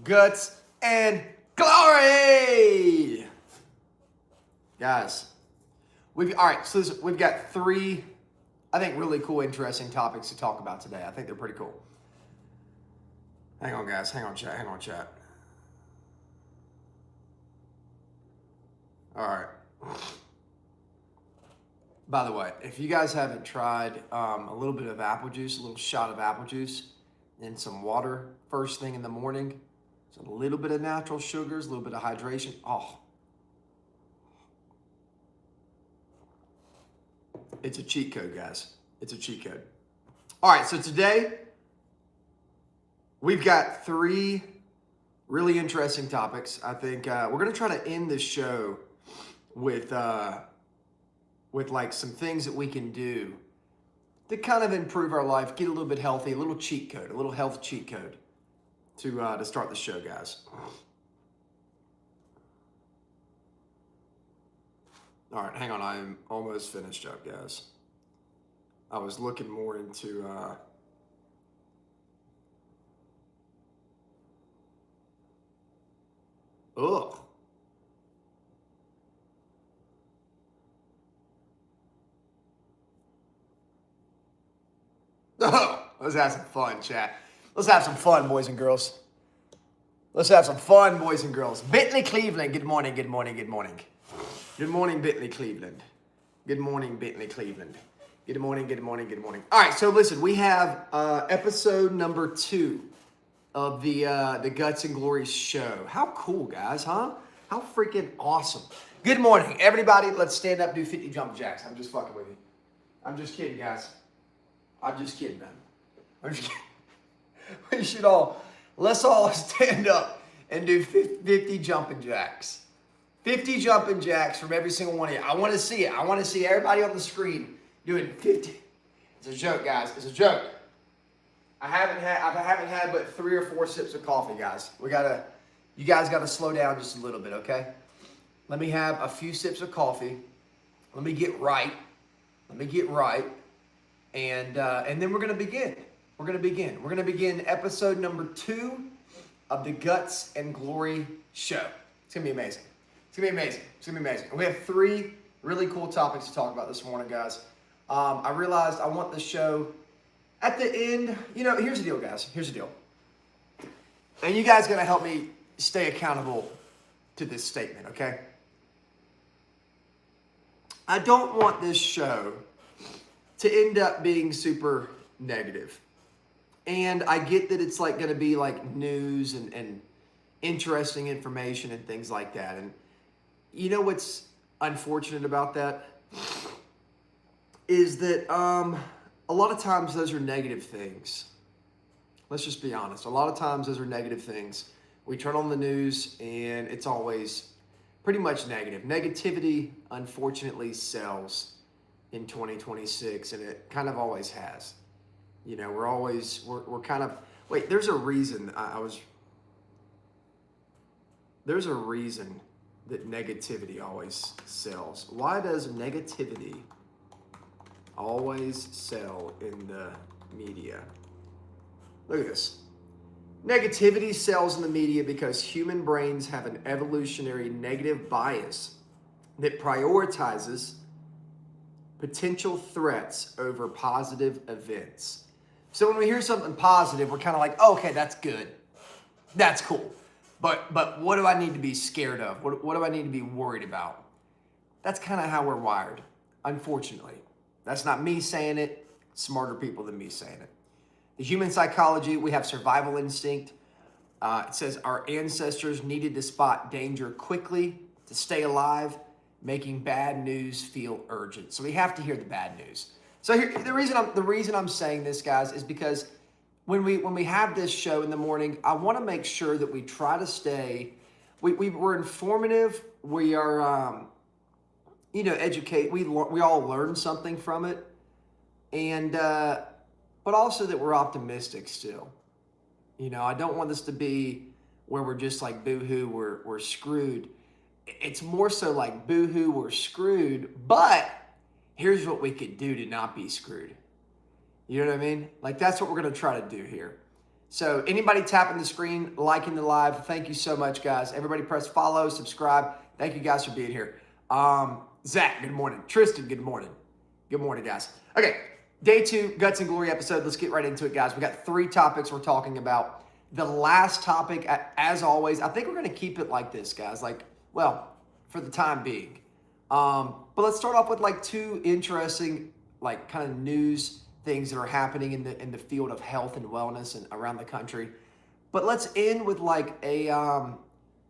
guts, and glory. Guys, all right, so we've got three, I think, really cool, interesting topics to talk about today. I think they're pretty cool. Hang on, guys. Hang on, chat. All right. By the way, if you guys haven't tried a little bit of apple juice, a little shot of apple juice and some water first thing in the morning, so a little bit of natural sugars, a little bit of hydration. Oh, it's a cheat code, guys. It's a cheat code. All right, so today we've got three really interesting topics. I think we're going to try to end this show with like some things that we can do to kind of improve our life, get a little bit healthy, a little cheat code, a little health cheat code to start the show, guys. All right, hang on. I'm almost finished up, guys. I was looking more into ugh. Oh, let's have some fun, chat. Let's have some fun, boys and girls. Let's have some fun, boys and girls. Bentley Cleveland, good morning, good morning, good morning. Good morning, Bentley Cleveland. Good morning, Bentley Cleveland. Good morning, good morning, good morning. All right, so listen, we have episode number 2 of the Guts and Glory show. How cool, guys, huh? How freaking awesome. Good morning, everybody. Let's stand up, do 50 jump jacks. I'm just fucking with you. I'm just kidding, guys. I'm just kidding, man. I'm just kidding. Let's all stand up and do 50 jumping jacks. 50 jumping jacks from every single one of you. I want to see it. I want to see everybody on the screen doing 50. It's a joke, guys. It's a joke. I haven't had but 3 or 4 sips of coffee, guys. You guys gotta slow down just a little bit, okay? Let me have a few sips of coffee. Let me get right. And then we're gonna begin. We're gonna begin episode number 2 of the Guts and Glory show. It's gonna be amazing. We have 3 really cool topics to talk about this morning, guys. I realized I want the show at the end. Here's the deal, guys. Here's the deal. And you guys gotta help me stay accountable to this statement, okay? I don't want this show to end up being super negative. And I get that it's like gonna be like news and interesting information and things like that. And you know what's unfortunate about that? Is that a lot of times those are negative things. Let's just be honest. A lot of times those are negative things. We turn on the news and it's always pretty much negative. Negativity, unfortunately, sells in 2026, and it kind of always has. We're kind of, wait, there's a reason there's a reason that negativity always sells. Why does negativity always sell in the media? Look at this. Negativity sells in the media because human brains have an evolutionary negative bias that prioritizes potential threats over positive events. So when we hear something positive, we're kind of like, oh, okay, that's good. That's cool. But what do I need to be scared of? What do I need to be worried about? That's kind of how we're wired, unfortunately. That's not me saying it. Smarter people than me saying it. The human psychology, we have survival instinct. It says our ancestors needed to spot danger quickly to stay alive, making bad news feel urgent. So we have to hear the bad news. So here, the reason I'm saying this, guys, is because when we have this show in the morning, I want to make sure that we try to stay. We're informative. We are, educate. We all learn something from it, and but also that we're optimistic still. I don't want this to be where we're just like, boo-hoo, we're screwed. It's more so like, boo-hoo, we're screwed, but here's what we could do to not be screwed. You know what I mean? Like, that's what we're going to try to do here. So anybody tapping the screen, liking the live, thank you so much, guys. Everybody press follow, subscribe. Thank you guys for being here. Zach, good morning. Tristan, good morning. Good morning, guys. Okay, day 2, Guts and Glory episode. Let's get right into it, guys. We got 3 topics we're talking about. The last topic, as always, I think we're going to keep it like this, guys. For the time being. But let's start off with 2 interesting, kind of news things that are happening in the field of health and wellness and around the country. But let's end with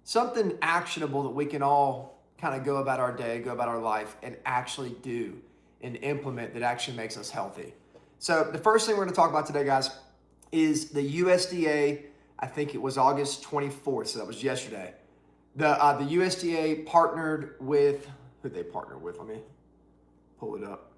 something actionable that we can all kind of go about our day, go about our life, and actually do and implement that actually makes us healthy. So the first thing we're going to talk about today, guys, is the USDA. I think it was August 24th, so that was yesterday. The USDA partnered with, who did they partner with? Let me pull it up.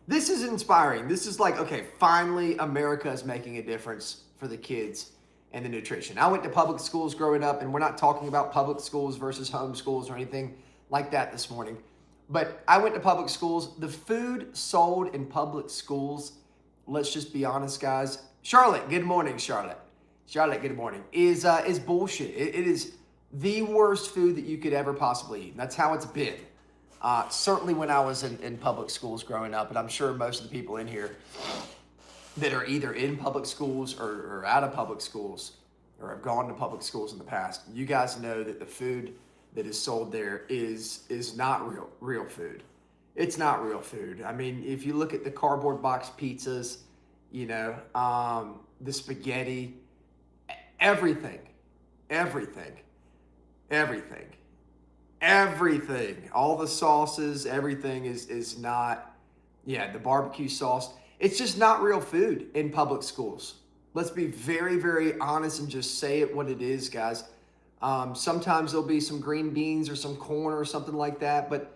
This is inspiring. This is okay, finally America is making a difference for the kids and the nutrition. I went to public schools growing up, and we're not talking about public schools versus home schools or anything like that this morning. But I went to public schools. The food sold in public schools, let's just be honest, guys. Charlotte, good morning, Charlotte. Charlotte, good morning. Is bullshit. It is the worst food that you could ever possibly eat. And that's how it's been. Certainly when I was in public schools growing up, and I'm sure most of the people in here that are either in public schools or out of public schools or have gone to public schools in the past, you guys know that the food that is sold there is not real food. It's not real food. I mean, if you look at the cardboard box pizzas, the spaghetti, everything, all the sauces, everything is not, the barbecue sauce. It's just not real food in public schools. Let's be very, very honest and just say it what it is, guys. Sometimes there'll be some green beans or some corn or something like that. But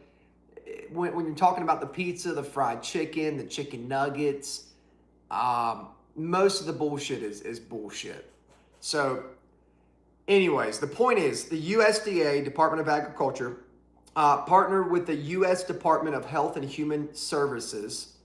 when you're talking about the pizza, the fried chicken, the chicken nuggets, most of the bullshit is bullshit. So anyways, the point is the USDA, Department of Agriculture, partnered with the U.S. Department of Health and Human Services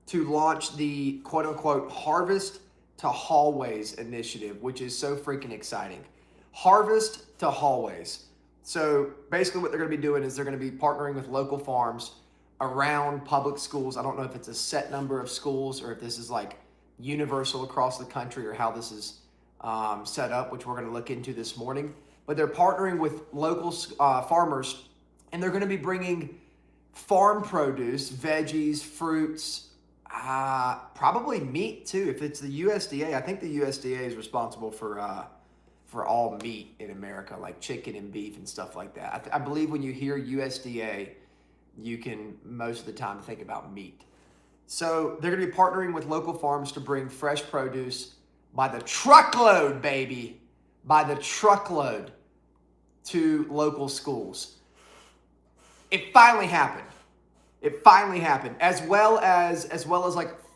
to launch the quote-unquote Harvest to Hallways initiative, which is so freaking exciting. Harvest to Hallways. So basically what they're going to be doing is they're going to be partnering with local farms around public schools. I don't know if it's a set number of schools or if this is universal across the country or how this is set up, which we're going to look into this morning. But they're partnering with local farmers, and they're going to be bringing farm produce, veggies, fruits, probably meat too. If it's the USDA, I think the USDA is responsible for all meat in America, like chicken and beef and stuff like that. I believe when you hear USDA, you can most of the time think about meat. So they're going to be partnering with local farms to bring fresh produce by the truckload, baby, by the truckload to local schools. It finally happened. It finally happened. As well as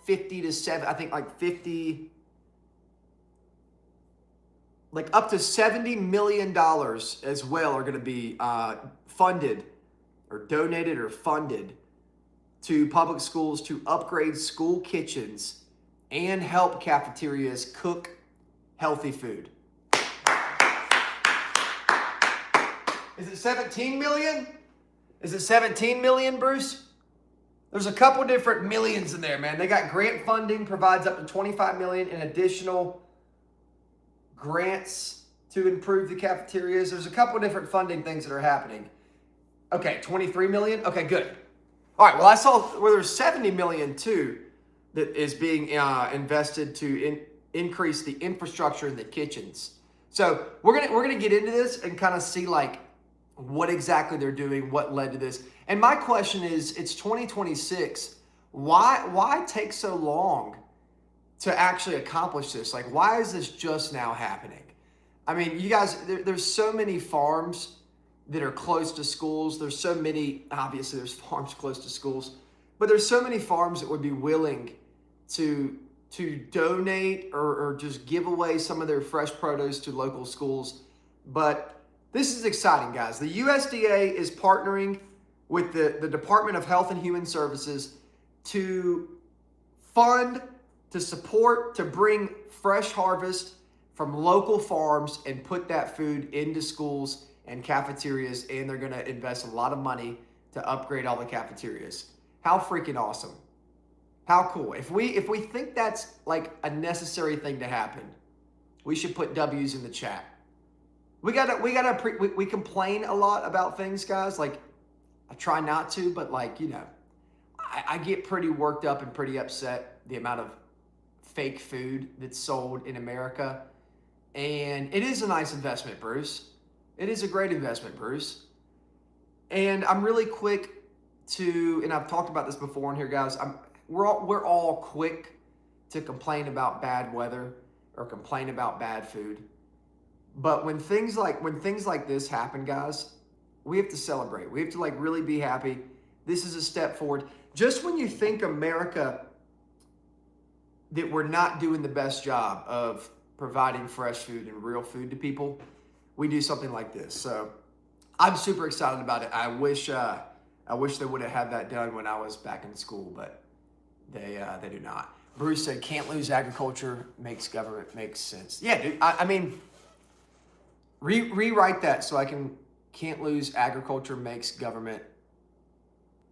50 to 7, I think 50, up to $70 million as well are going to be funded or donated or funded to public schools to upgrade school kitchens and help cafeterias cook healthy food. Is it 17 million? Is it 17 million, Bruce? There's a couple different millions in there, man. They got grant funding, provides up to 25 million in additional grants to improve the cafeterias. There's a couple different funding things that are happening. Okay, 23 million? Okay, good. All right, well, I saw where there's 70 million too that is being invested to increase the infrastructure in the kitchens. So we're gonna get into this and kind of see what exactly they're doing, what led to this. And my question is, it's 2026. Why take so long to actually accomplish this? Why is this just now happening? I mean, you guys, there's so many farms that are close to schools. There's so many, obviously there's farms close to schools, but there's so many farms that would be willing to donate or just give away some of their fresh produce to local schools. But this is exciting, guys. The USDA is partnering with the Department of Health and Human Services to fund, to support, to bring fresh harvest from local farms and put that food into schools and cafeterias, and they're going to invest a lot of money to upgrade all the cafeterias. How freaking awesome. How cool. If we think that's like a necessary thing to happen, we should put W's in the chat. We complain a lot about things, guys. Like, I try not to, but like, you know, I get pretty worked up and pretty upset the amount of fake food that's sold in America. And it is a nice investment, Bruce. It is a great investment, Bruce. And I'm really quick to, and I've talked about this before in here, guys. We're all quick to complain about bad weather or complain about bad food. But when things like this happen, guys, we have to celebrate. We have to like really be happy. This is a step forward. Just when you think America, that we're not doing the best job of providing fresh food and real food to people, we do something like this. So I'm super excited about it. I wish they would have had that done when I was back in school, but they do not. Bruce said, "Can't lose agriculture, makes government makes sense." Yeah, dude. I mean, rewrite that so I can't lose agriculture makes government.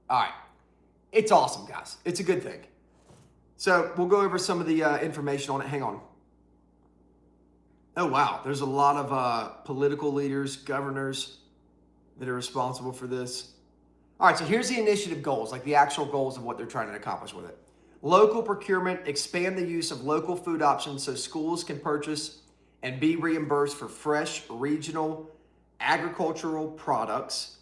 All right. It's awesome, guys. It's a good thing. So we'll go over some of the information on it. Hang on. Oh, wow. There's a lot of political leaders, governors that are responsible for this. All right, so here's the initiative goals, like the actual goals of what they're trying to accomplish with it. Local procurement, expand the use of local food options so schools can purchase and be reimbursed for fresh, regional, agricultural products.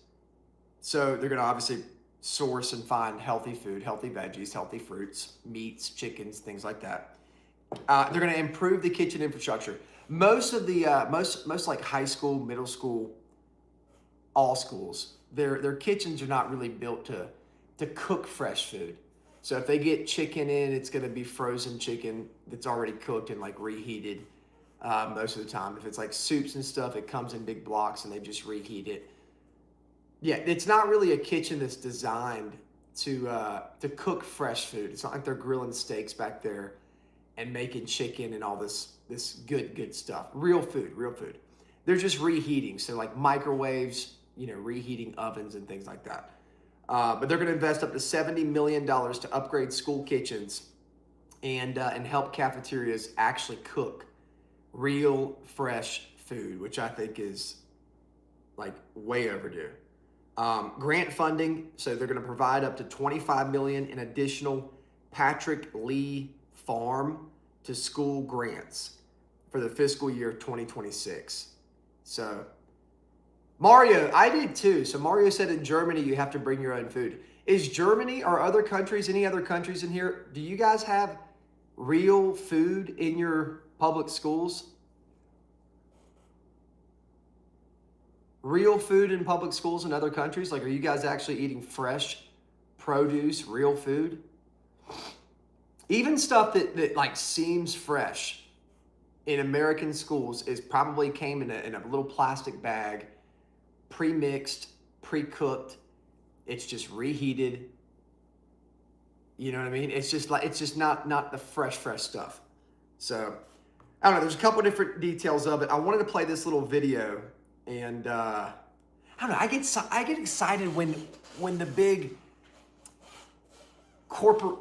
So they're going to obviously source and find healthy food, healthy veggies, healthy fruits, meats, chickens, things like that. They're going to improve the kitchen infrastructure. Most of the most like high school, middle school, all schools, their kitchens are not really built to cook fresh food. So if they get chicken in, it's going to be frozen chicken that's already cooked and like reheated most of the time. If it's like soups and stuff, it comes in big blocks and they just reheat it. Yeah, it's not really a kitchen that's designed to cook fresh food. It's not like they're grilling steaks back there and making chicken and all this good stuff. Real food. They're just reheating. So like microwaves, you know, reheating ovens and things like that. But they're going to invest up to $70 million to upgrade school kitchens and help cafeterias actually cook real fresh food, which I think is like way overdue. Grant funding, so they're going to provide up to $25 million in additional Patrick Lee Farm to school grants for the fiscal year 2026. So Mario, I did too. So Mario said in Germany you have to bring your own food. Is Germany or other countries, any other countries in here, do you guys have real food in your public schools? Real food in public schools in other countries? Like, are you guys actually eating fresh produce, real food? Even stuff that like seems fresh in American schools is probably came in a little plastic bag, pre-mixed, pre-cooked. It's just reheated. You know what I mean? It's just not the fresh stuff. So I don't know. There's a couple different details of it. I wanted to play this little video, and I don't know. I get excited when the big corporate,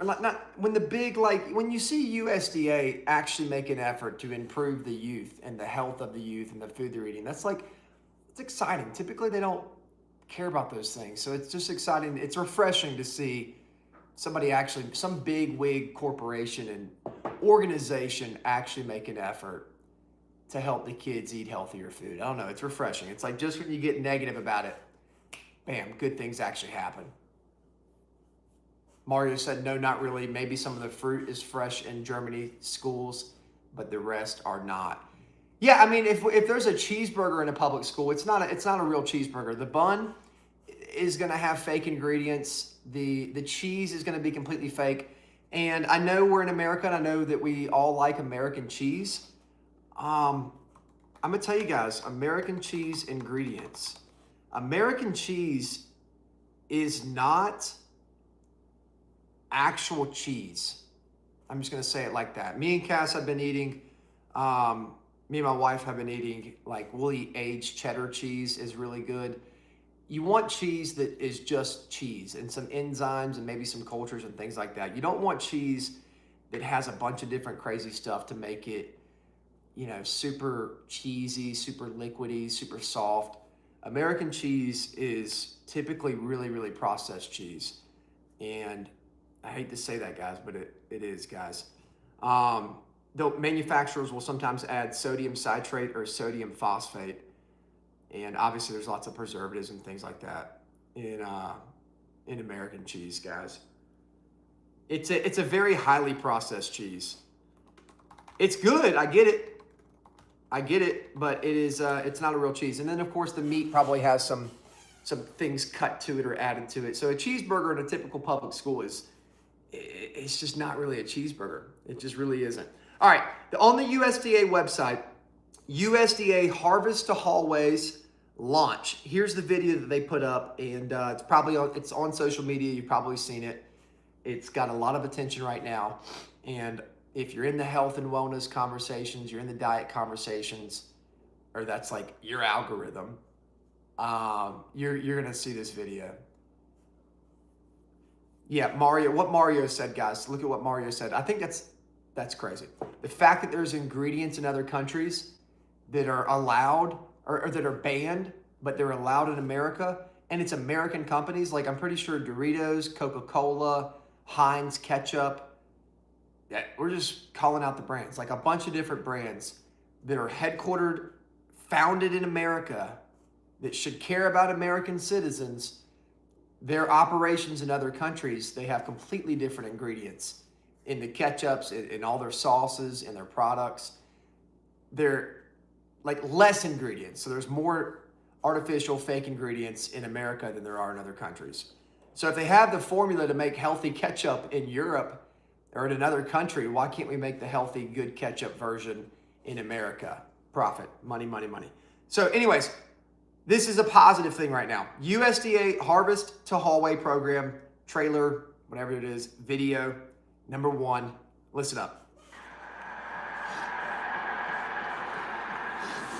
when you see USDA actually make an effort to improve the youth and the health of the youth and the food they're eating. That's like, it's exciting. Typically they don't care about those things. So it's just exciting. It's refreshing to see somebody actually, some big wig corporation and organization actually make an effort to help the kids eat healthier food. I don't know. It's refreshing. It's like just when you get negative about it, bam, good things actually happen. Mario said, no, not really. Maybe some of the fruit is fresh in Germany schools, but the rest are not. Yeah, I mean, if there's a cheeseburger in a public school, it's not a real cheeseburger. The bun is going to have fake ingredients. The cheese is going to be completely fake. And I know we're in America, and I know that we all like American cheese. I'm going to tell you guys, American cheese ingredients. American cheese is not actual cheese. I'm just going to say it like that. Me and Cass have been eating, me and my wife have been eating, like, we'll eat aged cheddar cheese is really good. You want cheese that is just cheese and some enzymes and maybe some cultures and things like that. You don't want cheese that has a bunch of different crazy stuff to make it, you know, super cheesy, super liquidy, super soft. American cheese is typically really, really processed cheese. And I hate to say that, guys, but it is, guys. The manufacturers will sometimes add sodium citrate or sodium phosphate. And obviously there's lots of preservatives and things like that in American cheese, guys. It's a very highly processed cheese. It's good, I get it, but it is it's not a real cheese. And then of course the meat probably has some things cut to it or added to it. So a cheeseburger in a typical public school it's just not really a cheeseburger. It just really isn't. All right, on the USDA website, USDA Harvest to Hallways launch. Here's the video that they put up, and it's on social media. You've probably seen it. It's got a lot of attention right now, and if you're in the health and wellness conversations, you're in the diet conversations, or that's like your algorithm, you're gonna see this video. Yeah, Mario. What Mario said, guys. Look at what Mario said. I think that's crazy. The fact that there's ingredients in other countries that are allowed or that are banned, but they're allowed in America, and it's American companies. Like, I'm pretty sure Doritos, Coca-Cola, Heinz ketchup. Yeah, we're just calling out the brands. Like a bunch of different brands that are headquartered, founded in America, that should care about American citizens. Their operations in other countries, they have completely different ingredients in the ketchups, in all their sauces, in their products. They're like less ingredients. So there's more artificial fake ingredients in America than there are in other countries. So if they have the formula to make healthy ketchup in Europe or in another country, why can't we make the healthy, good ketchup version in America? Profit, money, money, money. So anyways, this is a positive thing right now. USDA Harvest to Hallway program, trailer, whatever it is, video, number 1. Listen up.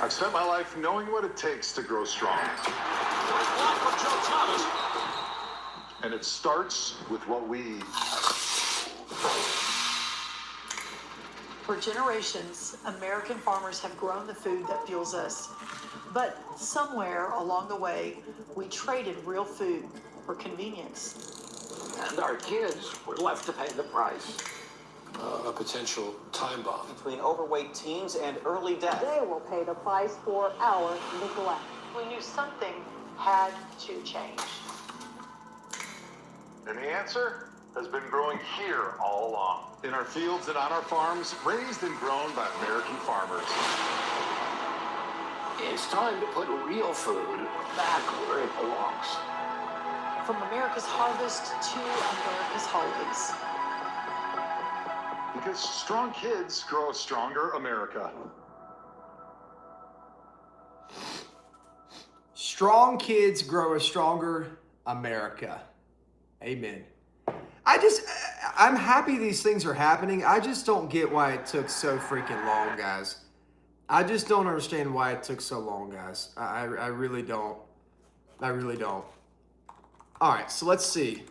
I've spent my life knowing what it takes to grow strong. And it starts with what we eat. For generations, American farmers have grown the food that fuels us. But somewhere along the way, we traded real food for convenience. And our kids were left to pay the price. A potential time bomb. Between overweight teens and early death. They will pay the price for our neglect. We knew something had to change. And the answer has been growing here all along. In our fields and on our farms, raised and grown by American farmers. It's time to put real food back where it belongs. From America's harvest to America's hallways. Because strong kids grow a stronger America. Strong kids grow a stronger America. Amen. I'm happy these things are happening. I just don't get why it took so freaking long, guys. I just don't understand why it took so long, guys. I really don't. I really don't. All right, so let's see.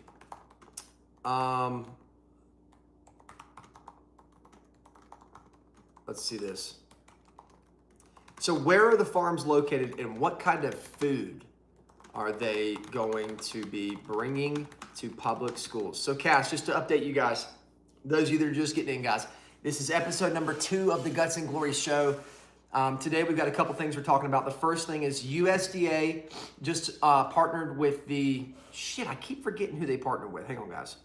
Let's see this. So where are the farms located and what kind of food are they going to be bringing to public schools? So Cass, just to update you guys, those of you that are just getting in, guys, this is episode number 2 of the Guts and Glory show. Today we've got a couple things we're talking about. The first thing is USDA just partnered with the, I keep forgetting who they partnered with. Hang on, guys.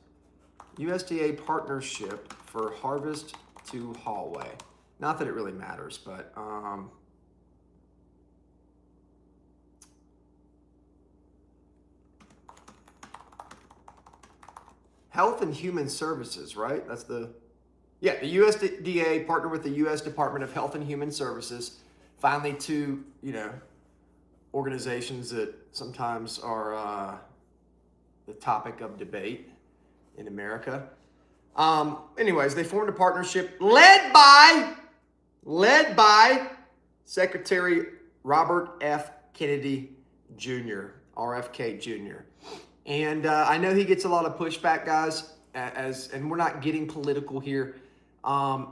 USDA partnership for Harvest to Hallway. Not that it really matters, but Health and Human Services, right? That's the USDA partnered with the U.S. Department of Health and Human Services. Finally, 2, organizations that sometimes are the topic of debate in America. Anyways, they formed a partnership led by Secretary Robert F. Kennedy Jr., RFK Jr. And I know he gets a lot of pushback, guys, and we're not getting political here,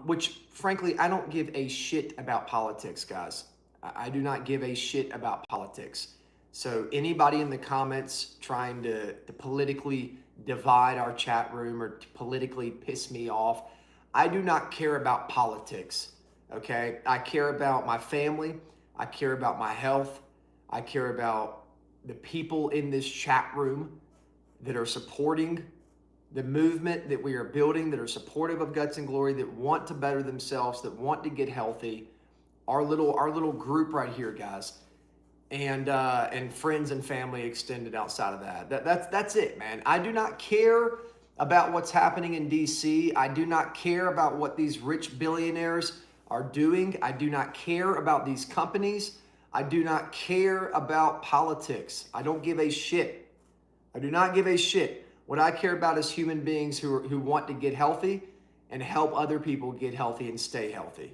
which, frankly, I don't give a shit about politics, guys. I do not give a shit about politics. So anybody in the comments trying to politically divide our chat room or to politically piss me off, I do not care about politics, okay? I care about my family. I care about my health. I care about the people in this chat room that are supporting the movement that we are building, that are supportive of Guts and Glory, that want to better themselves, that want to get healthy. Our little group right here, guys, and friends and family extended outside of that. That's it, man. I do not care about what's happening in DC. I do not care about what these rich billionaires are doing. I do not care about these companies. I do not care about politics. I don't give a shit. I do not give a shit. What I care about is human beings who want to get healthy and help other people get healthy and stay healthy.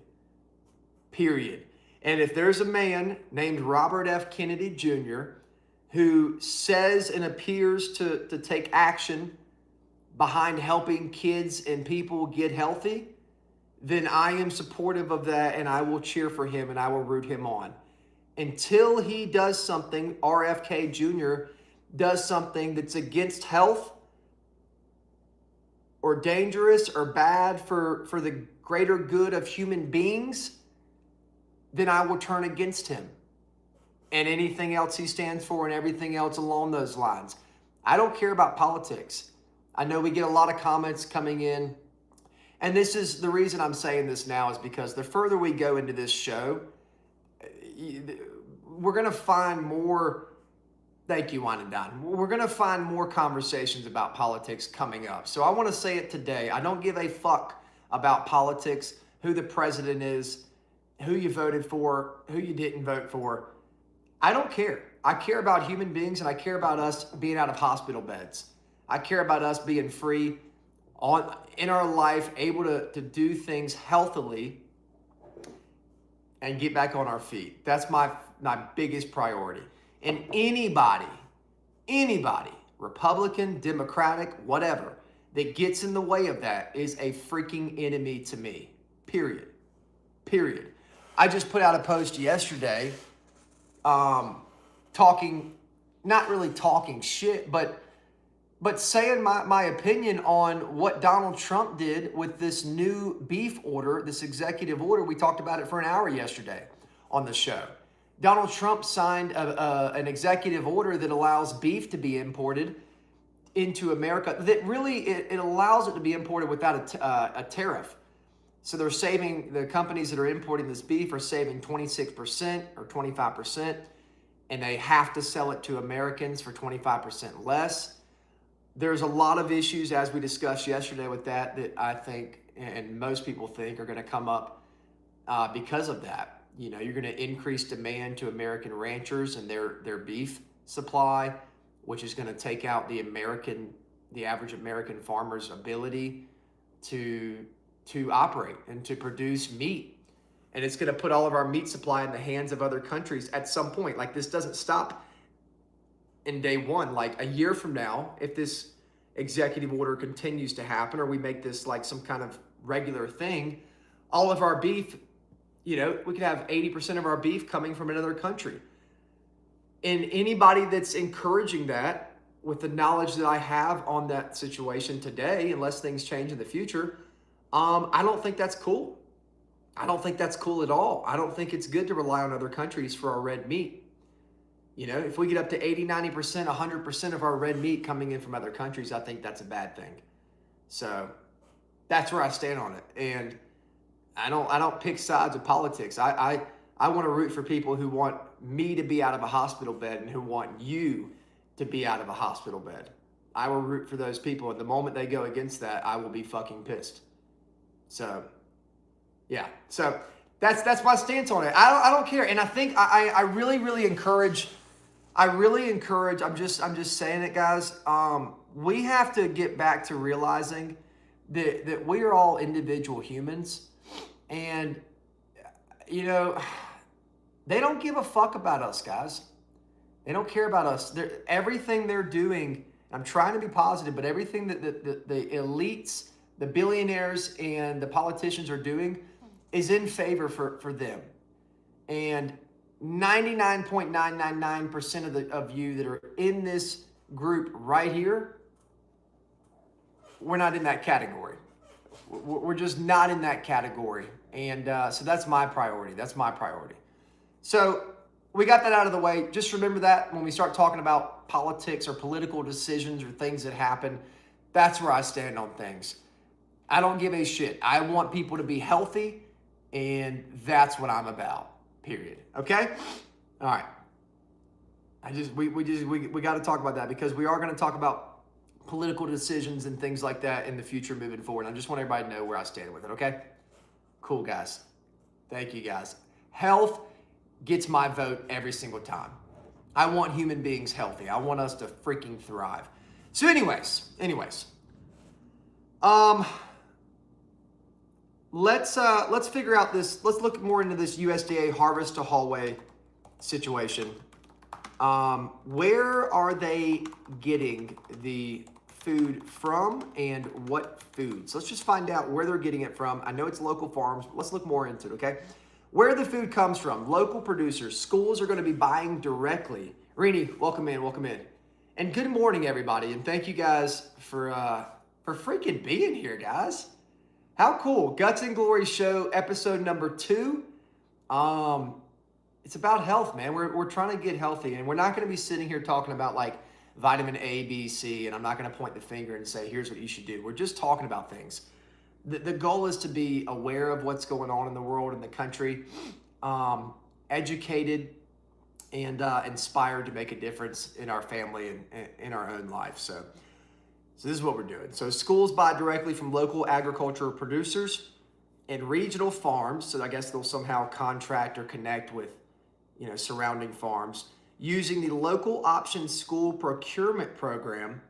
Period. And if there's a man named Robert F. Kennedy Jr. who says and appears to take action behind helping kids and people get healthy, then I am supportive of that and I will cheer for him and I will root him on. Until he does something, RFK Jr. does something that's against health or dangerous or bad for the greater good of human beings, then I will turn against him and anything else he stands for and everything else along those lines. I don't care about politics. I know we get a lot of comments coming in, and this is the reason I'm saying this now is because the further we go into this show, we're going to find more. Thank you, Wine and Dine. We're going to find more conversations about politics coming up. So I want to say it today. I don't give a fuck about politics, who the president is, who you voted for, who you didn't vote for. I don't care. I care about human beings and I care about us being out of hospital beds. I care about us being free in our life, able to do things healthily and get back on our feet. That's my biggest priority. And anybody, Republican, Democratic, whatever, that gets in the way of that is a freaking enemy to me. Period. I just put out a post yesterday not really talking shit, but saying my opinion on what Donald Trump did with this new beef order, this executive order. We talked about it for an hour yesterday on the show. Donald Trump signed an executive order that allows beef to be imported into America. That really, it allows it to be imported without a tariff. So they're saving, the companies that are importing this beef are saving 26% or 25%, and they have to sell it to Americans for 25% less. There's a lot of issues, as we discussed yesterday with that I think, and most people think, are going to come up because of that. You know, you're going to increase demand to American ranchers and their beef supply, which is going to take out the average American farmer's ability to operate and to produce meat. And it's going to put all of our meat supply in the hands of other countries at some point. Like, this doesn't stop in day one. Like, a year from now, if this executive order continues to happen, or we make this like some kind of regular thing, all of our beef, you know, we could have 80% of our beef coming from another country. And anybody that's encouraging that, with the knowledge that I have on that situation today, unless things change in the future, I don't think that's cool. I don't think that's cool at all. I don't think it's good to rely on other countries for our red meat. You know, if we get up to 80, 90%, 100% of our red meat coming in from other countries, I think that's a bad thing. So that's where I stand on it. And I don't pick sides of politics. I want to root for people who want me to be out of a hospital bed and who want you to be out of a hospital bed. I will root for those people. And the moment they go against that, I will be fucking pissed. So, yeah. So that's my stance on it. I don't care. And I think I really, really encourage I really encourage, I'm just saying it, guys. We have to get back to realizing that we are all individual humans, and you know, they don't give a fuck about us, guys. They don't care about us. Everything they're doing, I'm trying to be positive, but everything that the elites, the billionaires, and the politicians are doing is in favor for them. And 99.999% of you that are in this group right here, we're not in that category. We're just not in that category. And so that's my priority. That's my priority. So we got that out of the way. Just remember that when we start talking about politics or political decisions or things that happen, that's where I stand on things. I don't give a shit. I want people to be healthy, and that's what I'm about. Period. Okay? All right. We got to talk about that because we are going to talk about political decisions and things like that in the future moving forward. I just want everybody to know where I stand with it. Okay? Cool, guys. Thank you, guys. Health gets my vote every single time. I want human beings healthy. I want us to freaking thrive. So anyways, let's figure out this. Let's look more into this USDA harvest to hallway situation. Where are they getting the food from and what foods? Let's just find out where they're getting it from. I know it's local farms, but let's look more into it, okay? Where the food comes from, local producers. Schools are going to be buying directly. Rini, welcome in. And good morning, everybody. And thank you guys for freaking being here, guys. How cool. Guts and Glory Show, episode number 2. It's about health, man. We're trying to get healthy. And we're not going to be sitting here talking about like vitamin A, B, C. And I'm not going to point the finger and say, here's what you should do. We're just talking about things. The goal is to be aware of what's going on in the world and the country, educated, and inspired to make a difference in our family and in our own life. So this is what we're doing. So schools buy directly from local agricultural producers and regional farms. So I guess they'll somehow contract or connect with, surrounding farms using the local option school procurement program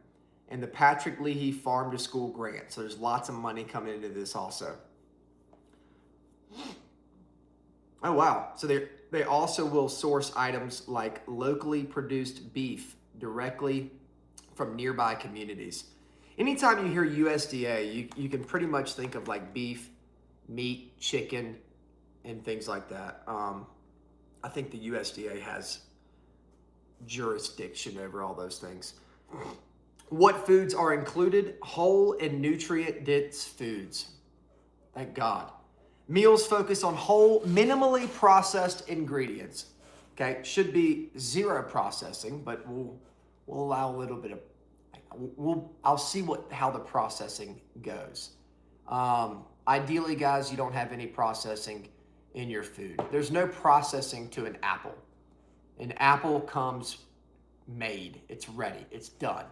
and the Patrick Leahy Farm to School grant. So there's lots of money coming into this also. Oh, wow. So they also will source items like locally produced beef directly from nearby communities. Anytime you hear USDA, you can pretty much think of like beef, meat, chicken, and things like that. I think the USDA has jurisdiction over all those things. What foods are included? Whole and nutrient-dense foods. Thank God. Meals focus on whole, minimally processed ingredients. Okay, should be zero processing, but we'll allow a little bit of. I'll see how the processing goes. Ideally, guys, you don't have any processing in your food. There's no processing to an apple. An apple comes made. It's ready. It's done.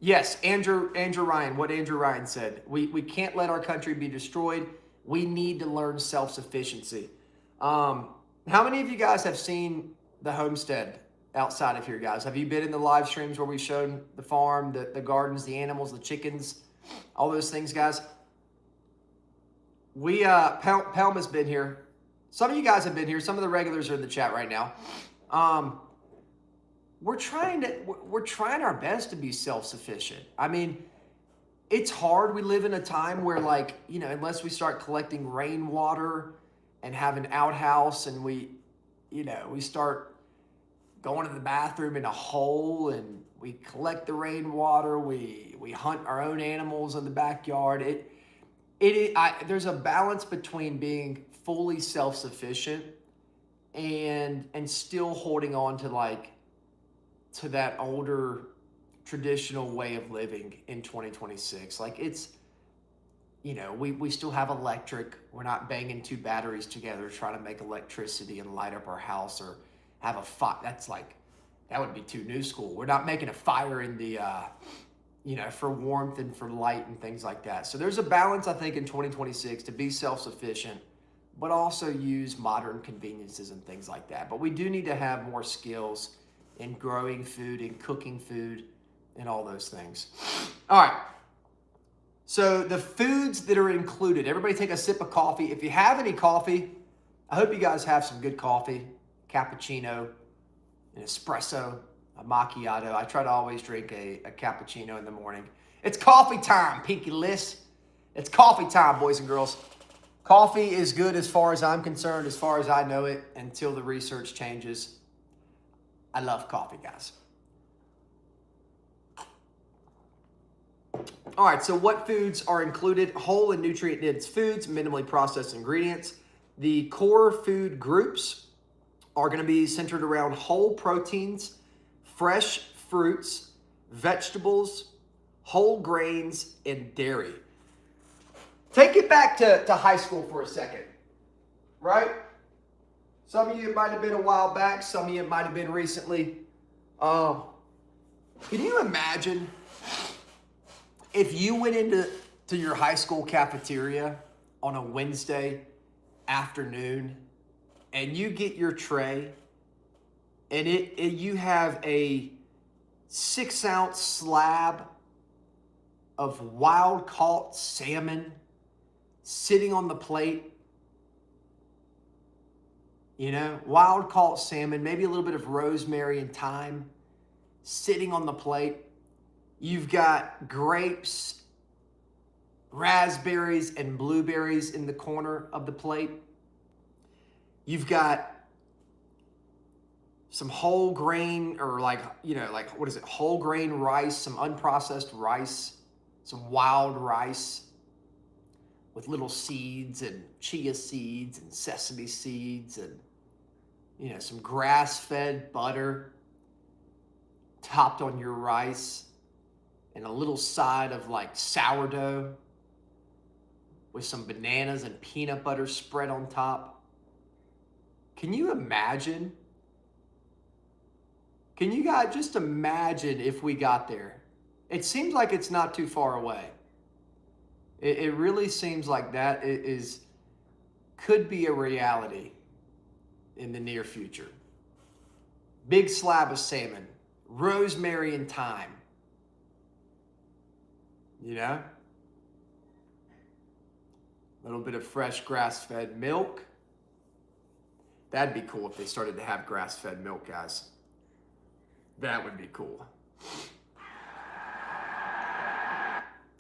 Yes, Andrew Ryan, what Andrew Ryan said. We can't let our country be destroyed. We need to learn self-sufficiency. How many of you guys have seen the homestead outside of here, guys? Have you been in the live streams where we've shown the farm, the gardens, the animals, the chickens, all those things, guys? Pelma's been here. Some of you guys have been here. Some of the regulars are in the chat right now. We're trying our best to be self-sufficient. I mean, it's hard. We live in a time where, like, unless we start collecting rainwater and have an outhouse and we start going to the bathroom in a hole and we collect the rainwater, we hunt our own animals in the backyard. There's a balance between being fully self-sufficient and still holding on to that older traditional way of living in 2026. Like, it's, we still have electric. We're not banging 2 batteries together trying to make electricity and light up our house or have a fire. That would be too new school. We're not making a fire in the, for warmth and for light and things like that. So there's a balance, I think, in 2026 to be self-sufficient, but also use modern conveniences and things like that. But we do need to have more skills in growing food and cooking food and all those things. All right. So the foods that are included, everybody take a sip of coffee. If you have any coffee, I hope you guys have some good coffee, cappuccino, an espresso, a macchiato. I try to always drink a cappuccino in the morning. It's coffee time, Pinky List. It's coffee time, boys and girls. Coffee is good as far as I'm concerned, as far as I know it, until the research changes. I love coffee, guys. All right, so what foods are included? Whole and nutrient-dense foods, minimally processed ingredients. The core food groups are going to be centered around whole proteins, fresh fruits, vegetables, whole grains, and dairy. Take it back to high school for a second, right? Some of you, it might have been a while back. Some of you, it might have been recently. Can you imagine if you went into your high school cafeteria on a Wednesday afternoon and you get your tray and you have a 6-ounce slab of wild caught salmon sitting on the plate? You know, wild caught salmon, maybe a little bit of rosemary and thyme sitting on the plate. You've got grapes, raspberries, and blueberries in the corner of the plate. You've got some whole grain, or whole grain rice, some unprocessed rice, some wild rice with little seeds and chia seeds and sesame seeds and, some grass-fed butter topped on your rice, and a little side of sourdough with some bananas and peanut butter spread on top. Can you imagine? Can you guys just imagine if we got there? It seems like it's not too far away. It really seems like that could be a reality in the near future. Big slab of salmon, rosemary and thyme. A little bit of fresh grass-fed milk. That'd be cool if they started to have grass-fed milk, guys. That would be cool.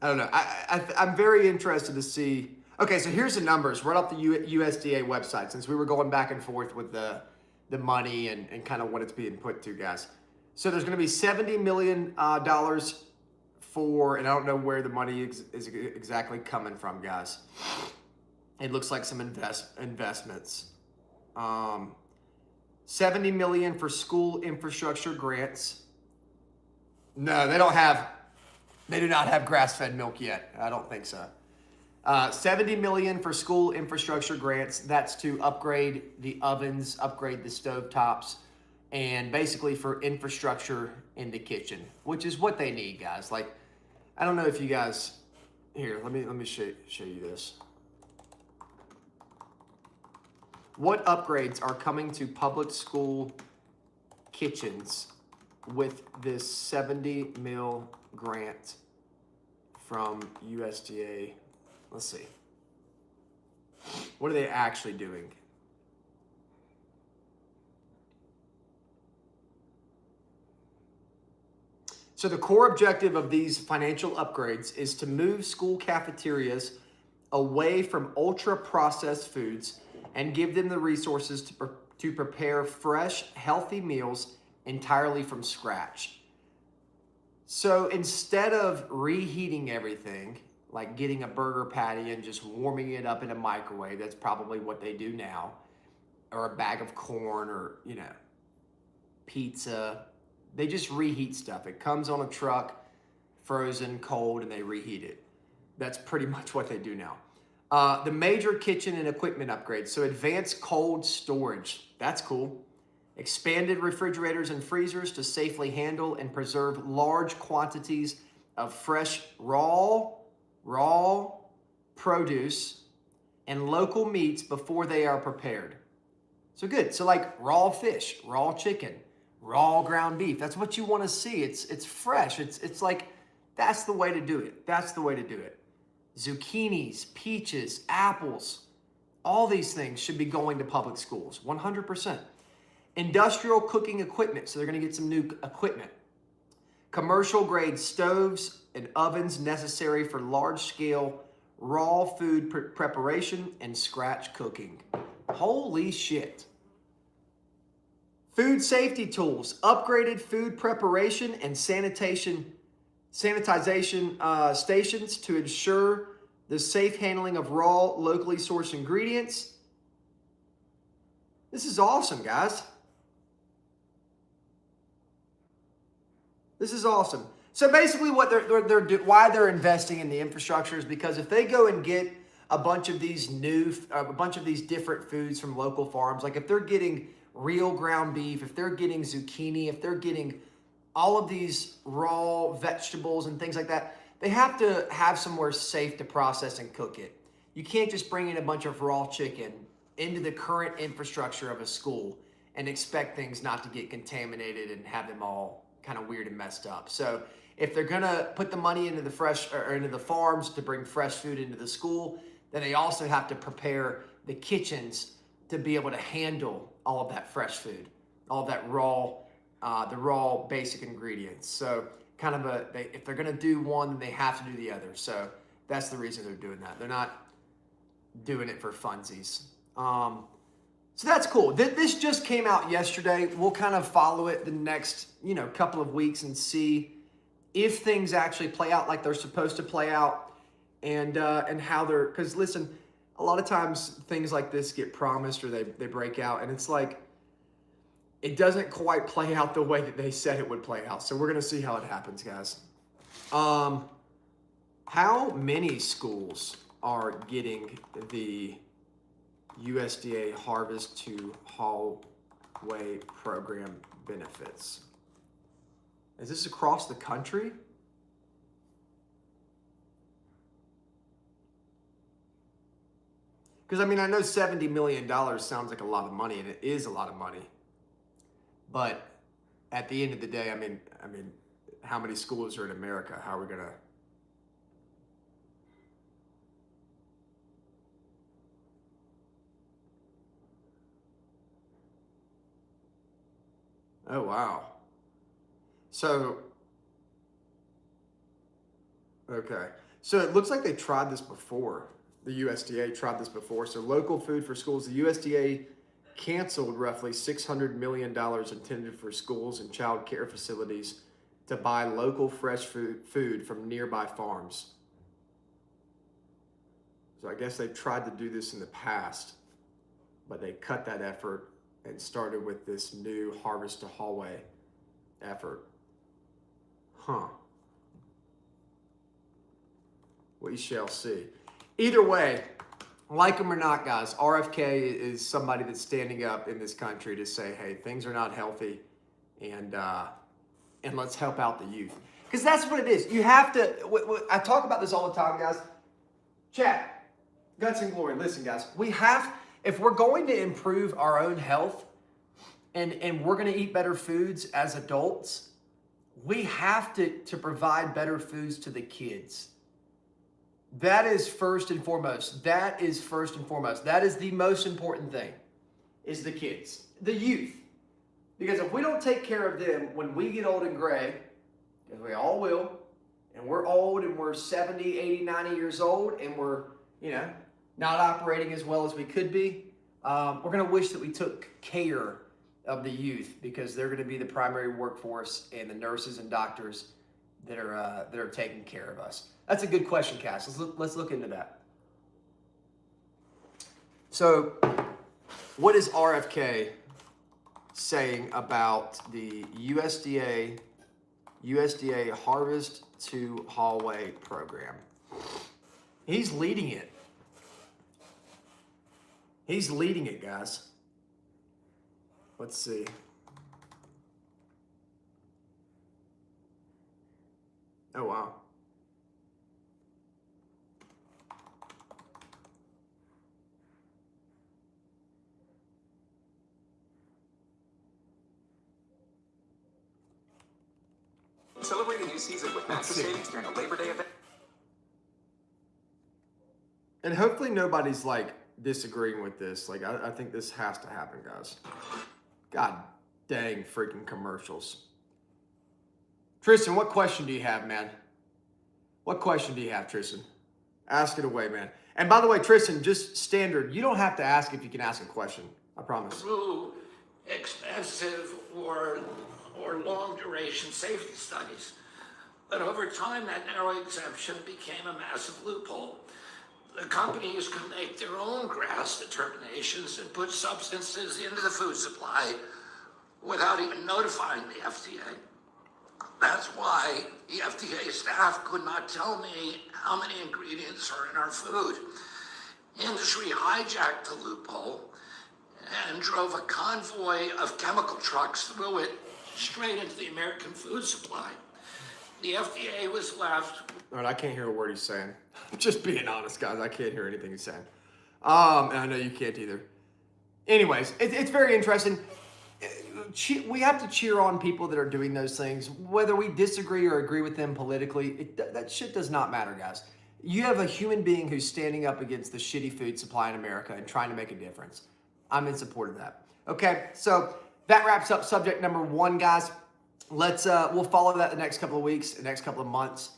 I don't know. I'm very interested to see. Okay, so here's the numbers right off the USDA website, since we were going back and forth with the money and kind of what it's being put to, guys. So there's going to be $70 million for, and I don't know where the money is exactly coming from, guys. It looks like some investments. $70 million for school infrastructure grants. No, they do not have grass-fed milk yet. I don't think so. $70 million for school infrastructure grants. That's to upgrade the ovens, upgrade the stovetops, and basically for infrastructure in the kitchen, which is what they need, guys. I don't know if you guys, here, let me show you this. What upgrades are coming to public school kitchens with this $70 million grant from USDA? Let's see. What are they actually doing? So the core objective of these financial upgrades is to move school cafeterias away from ultra-processed foods and give them the resources to prepare fresh, healthy meals entirely from scratch. So instead of reheating everything, like getting a burger patty and just warming it up in a microwave, that's probably what they do now, or a bag of corn, or, pizza, they just reheat stuff. It comes on a truck, frozen, cold, and they reheat it. That's pretty much what they do now. The major kitchen and equipment upgrades. So advanced cold storage. That's cool. Expanded refrigerators and freezers to safely handle and preserve large quantities of fresh raw produce and local meats before they are prepared. So good. So like raw fish, raw chicken, raw ground beef. That's what you want to see. It's fresh. It's like that's the way to do it. That's the way to do it. Zucchinis, peaches, apples, all these things should be going to public schools, 100%. Industrial cooking equipment, so they're going to get some new equipment. Commercial grade stoves and ovens necessary for large scale raw food preparation and scratch cooking. Holy shit. Food safety tools, upgraded food preparation and sanitization stations to ensure the safe handling of raw, locally sourced ingredients. This is awesome, guys. This is awesome. So basically what why they're investing in the infrastructure is because if they go and get a bunch of these different foods from local farms, like if they're getting real ground beef, if they're getting zucchini, if they're getting all of these raw vegetables and things like that, they have to have somewhere safe to process and cook it. You can't just bring in a bunch of raw chicken into the current infrastructure of a school and expect things not to get contaminated and have them all kind of weird and messed up. So if they're gonna put the money into the into the farms to bring fresh food into the school, then they also have to prepare the kitchens to be able to handle all of that fresh food, all of that raw, the raw basic ingredients. So kind of if they're gonna do one, then they have to do the other. So that's the reason they're doing that. They're not doing it for funsies. So that's cool. This just came out yesterday. We'll kind of follow it the next, couple of weeks and see if things actually play out like they're supposed to play out, and how they're. Because listen, a lot of times things like this get promised or they break out, and it's like it doesn't quite play out the way that they said it would play out. So we're gonna see how it happens, guys. How many schools are getting the USDA Harvest to Hallway Program benefits? Is this across the country? Because I know $70 million sounds like a lot of money, and it is a lot of money. But at the end of the day, how many schools are in America? How are we gonna? Oh, wow. So, okay. So it looks like they tried this before. The USDA tried this before. So local food for schools, the USDA canceled roughly $600 million intended for schools and child care facilities to buy local fresh food from nearby farms. So I guess they've tried to do this in the past, but they cut that effort and started with this new Harvest to Hallway effort. We shall see. Either way, like them or not, guys, RFK is somebody that's standing up in this country to say, hey, things are not healthy, and let's help out the youth. Because that's what it is. You have to, I talk about this all the time, guys. Chat, guts and glory. Listen, guys, if we're going to improve our own health and we're going to eat better foods as adults, we have to provide better foods to the kids. That is first and foremost. That is the most important thing, is the kids, the youth. Because if we don't take care of them when we get old and gray, because we all will, and we're old and we're 70, 80, 90 years old, and we're, not operating as well as we could be, we're going to wish that we took care of the youth, because they're going to be the primary workforce and the nurses and doctors that are taking care of us. That's a good question, Cass. Let's look into that. So, what is RFK saying about the USDA Harvest to Hallway program? He's leading it. He's leading it, guys. Let's see. Oh, wow. Celebrate a new season with mattress savings during a Labor Day event. And hopefully nobody's like disagreeing with this. Like, I think this has to happen, guys. God dang freaking commercials. Tristan, what question do you have, man? What question do you have, Tristan? Ask it away, man. And by the way, Tristan, just standard, you don't have to ask if you can ask a question. I promise. Through expensive or long duration safety studies. But over time, that narrow exemption became a massive loophole. The companies could make their own GRAS determinations and put substances into the food supply without even notifying the FDA. That's why the FDA staff could not tell me how many ingredients are in our food. Industry hijacked the loophole and drove a convoy of chemical trucks through it straight into the American food supply. The FDA was left. All right, I can't hear a word he's saying. Just being honest, guys. I can't hear anything he's saying. And I know you can't either. Anyways, it's very interesting. We have to cheer on people that are doing those things, whether we disagree or agree with them politically. That shit does not matter, guys. You have a human being who's standing up against the shitty food supply in America and trying to make a difference. I'm in support of that. Okay, so that wraps up subject number 1, guys. We'll follow that the next couple of weeks, the next couple of months.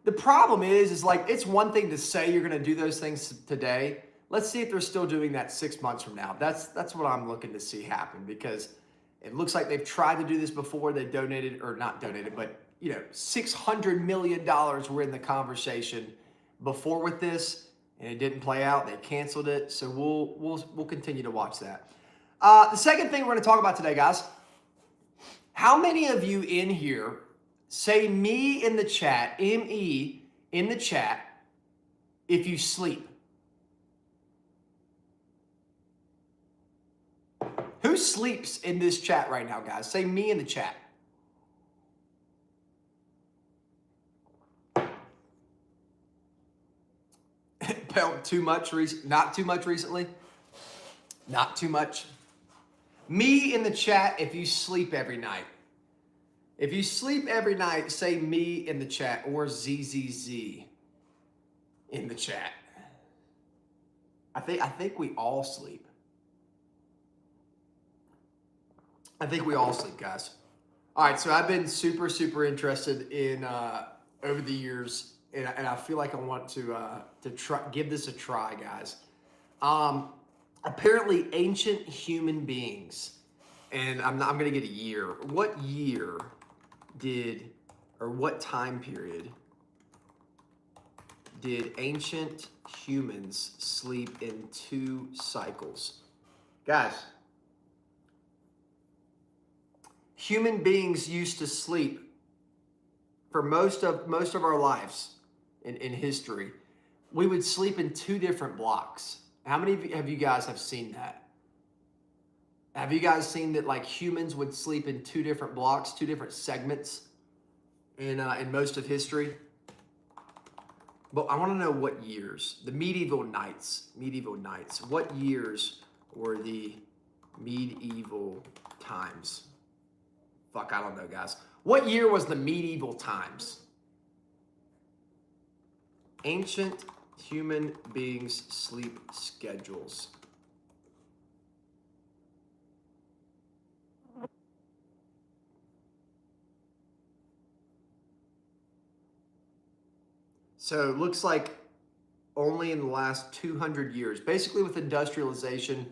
The problem is like, it's one thing to say you're going to do those things today. Let's see if they're still doing that 6 months from now. That's what I'm looking to see happen, because it looks like they've tried to do this before. They donated, or not donated, but $600 million were in the conversation before with this, and it didn't play out. They canceled it, so we'll continue to watch that. The second thing we're going to talk about today, guys. How many of you in here say me in the chat, M-E in the chat, if you sleep? Who sleeps in this chat right now, guys? Say me in the chat. Too much, not too much recently. Not too much. Me in the chat if you sleep every night. If you sleep every night, say me in the chat, or ZZZ in the chat. I think we all sleep. I think we all sleep, guys. All right, so I've been super, super interested in over the years, and I feel like I want to give this a try, guys. Apparently, ancient human beings, and I'm going to get a year. What year or what time period did ancient humans sleep in 2 cycles? Guys, human beings used to sleep for most of our lives in history. We would sleep in 2 different blocks. How many of you guys have seen that? Have you guys seen that, like, humans would sleep in 2 different blocks, 2 different segments in most of history? But I want to know what years. The medieval knights. What years were the medieval times? Fuck, I don't know, guys. What year was the medieval times? Ancient human beings' sleep schedules. So it looks like only in the last 200 years, basically with industrialization,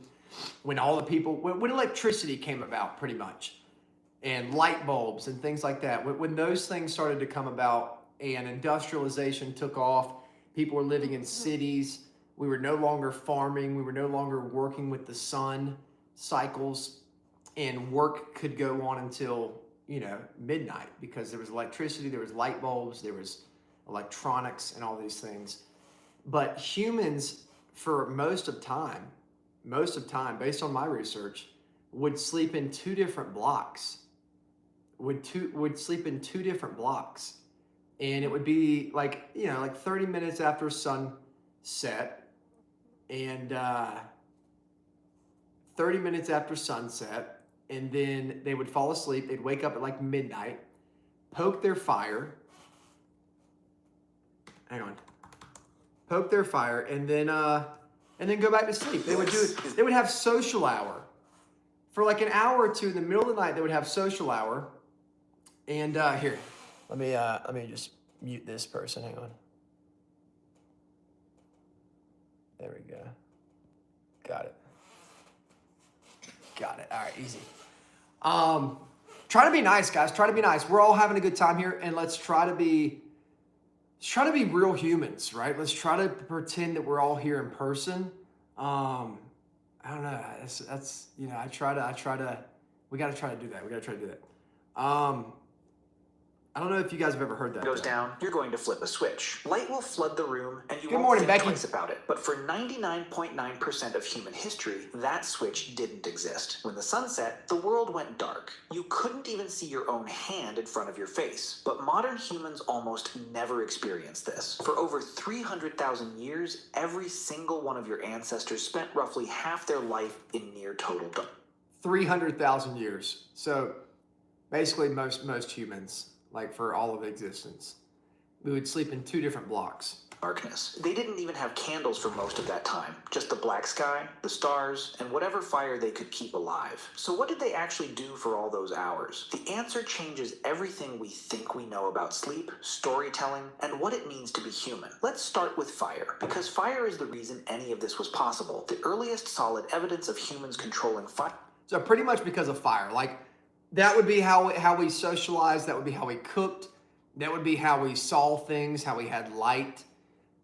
when electricity came about, pretty much, and light bulbs and things like that, when those things started to come about and industrialization took off, people were living in cities, we were no longer farming, we were no longer working with the sun cycles, and work could go on until, midnight, because there was electricity, there was light bulbs, there was electronics and all these things. But humans, for most of time, based on my research, would sleep in 2 different blocks. Would sleep in 2 different blocks. And it would be like 30 minutes after sunset and 30 minutes after sunset. And then they would fall asleep. They'd wake up at like midnight. poke their fire. Hang on. Poke their fire, and then go back to sleep. They would do it. They would have social hour for like an hour or two in the middle of the night. They would have social hour, and here, let me just mute this person. Hang on. There we go. Got it. Got it. All right, easy. Try to be nice, guys. Try to be nice. We're all having a good time here, and let's try to be real humans, right? Let's try to pretend that we're all here in person. I don't know. That's you know, I try to. We got to try to do that. We got to try to do that. I don't know if you guys have ever heard that. Goes down, you're going to flip a switch. Light will flood the room, and you Good won't morning, think Becky. twice about it. But for 99.9% of human history, that switch didn't exist. When the sun set, the world went dark. You couldn't even see your own hand in front of your face. But modern humans almost never experienced this. For over 300,000 years, every single one of your ancestors spent roughly half their life in near total darkness. 300,000 years. So basically, most humans, like for all of existence, we would sleep in 2 different blocks. Darkness. They didn't even have candles for most of that time. Just the black sky, the stars, and whatever fire they could keep alive. So what did they actually do for all those hours? The answer changes everything we think we know about sleep, storytelling, and what it means to be human. Let's start with fire, because fire is the reason any of this was possible. The earliest solid evidence of humans controlling fire. So pretty much because of fire. Like, that would be how we socialized. That would be how we cooked. That would be how we saw things, how we had light.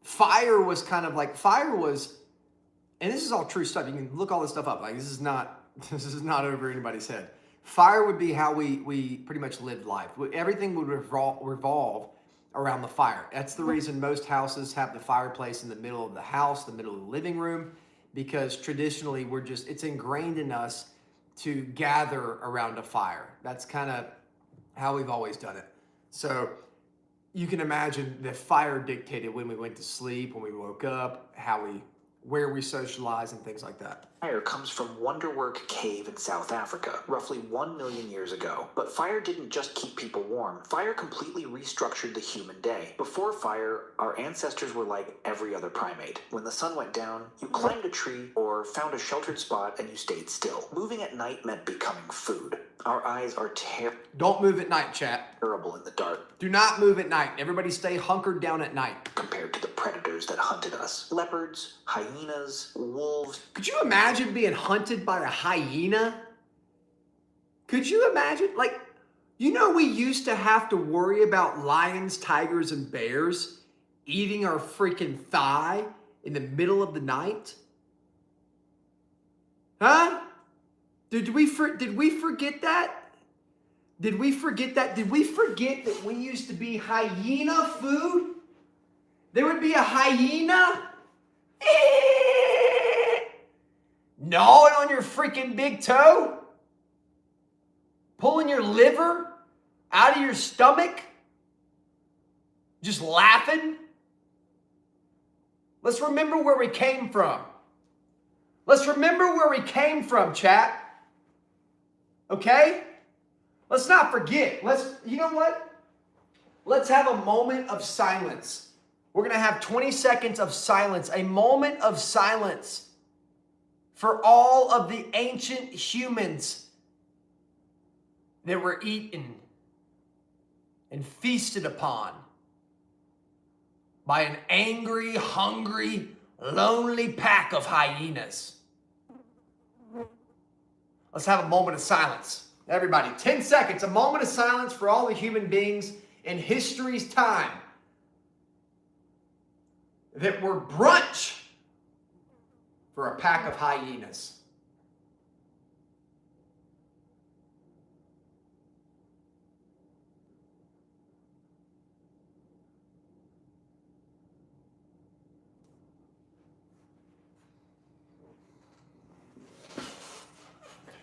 Fire was kind of like, and this is all true stuff. You can look all this stuff up. Like, this is not over anybody's head. Fire would be how we pretty much lived life. Everything would revolve around the fire. That's the reason most houses have the fireplace in the middle of the house, the middle of the living room, because traditionally it's ingrained in us to gather around a fire. That's kind of how we've always done it. So you can imagine the fire dictated when we went to sleep, when we woke up, where we socialize and things like that. Fire comes from Wonderwork Cave in South Africa, roughly 1 million years ago. But fire didn't just keep people warm. Fire completely restructured the human day. Before fire, our ancestors were like every other primate. When the sun went down, you climbed a tree or found a sheltered spot and you stayed still. Moving at night meant becoming food. Our eyes are Don't move at night, chat. terrible in the dark. Do not move at night. Everybody stay hunkered down at night. Compared to the predators that hunted us. Leopards, hyenas, wolves. Could you imagine being hunted by a hyena? Could you imagine? Like, we used to have to worry about lions, tigers, and bears eating our freaking thigh in the middle of the night? Huh? Did we forget that? Did we forget that? Did we forget that we used to be hyena food? There would be a hyena gnawing on your freaking big toe, pulling your liver out of your stomach, just laughing. Let's remember where we came from. Let's remember where we came from, chat. Okay? Let's not forget. You know what? Let's have a moment of silence. We're going to have 20 seconds of silence, a moment of silence for all of the ancient humans that were eaten and feasted upon by an angry, hungry, lonely pack of hyenas. Let's have a moment of silence. Everybody, 10 seconds, a moment of silence for all the human beings in history's time that were brunch for a pack of hyenas.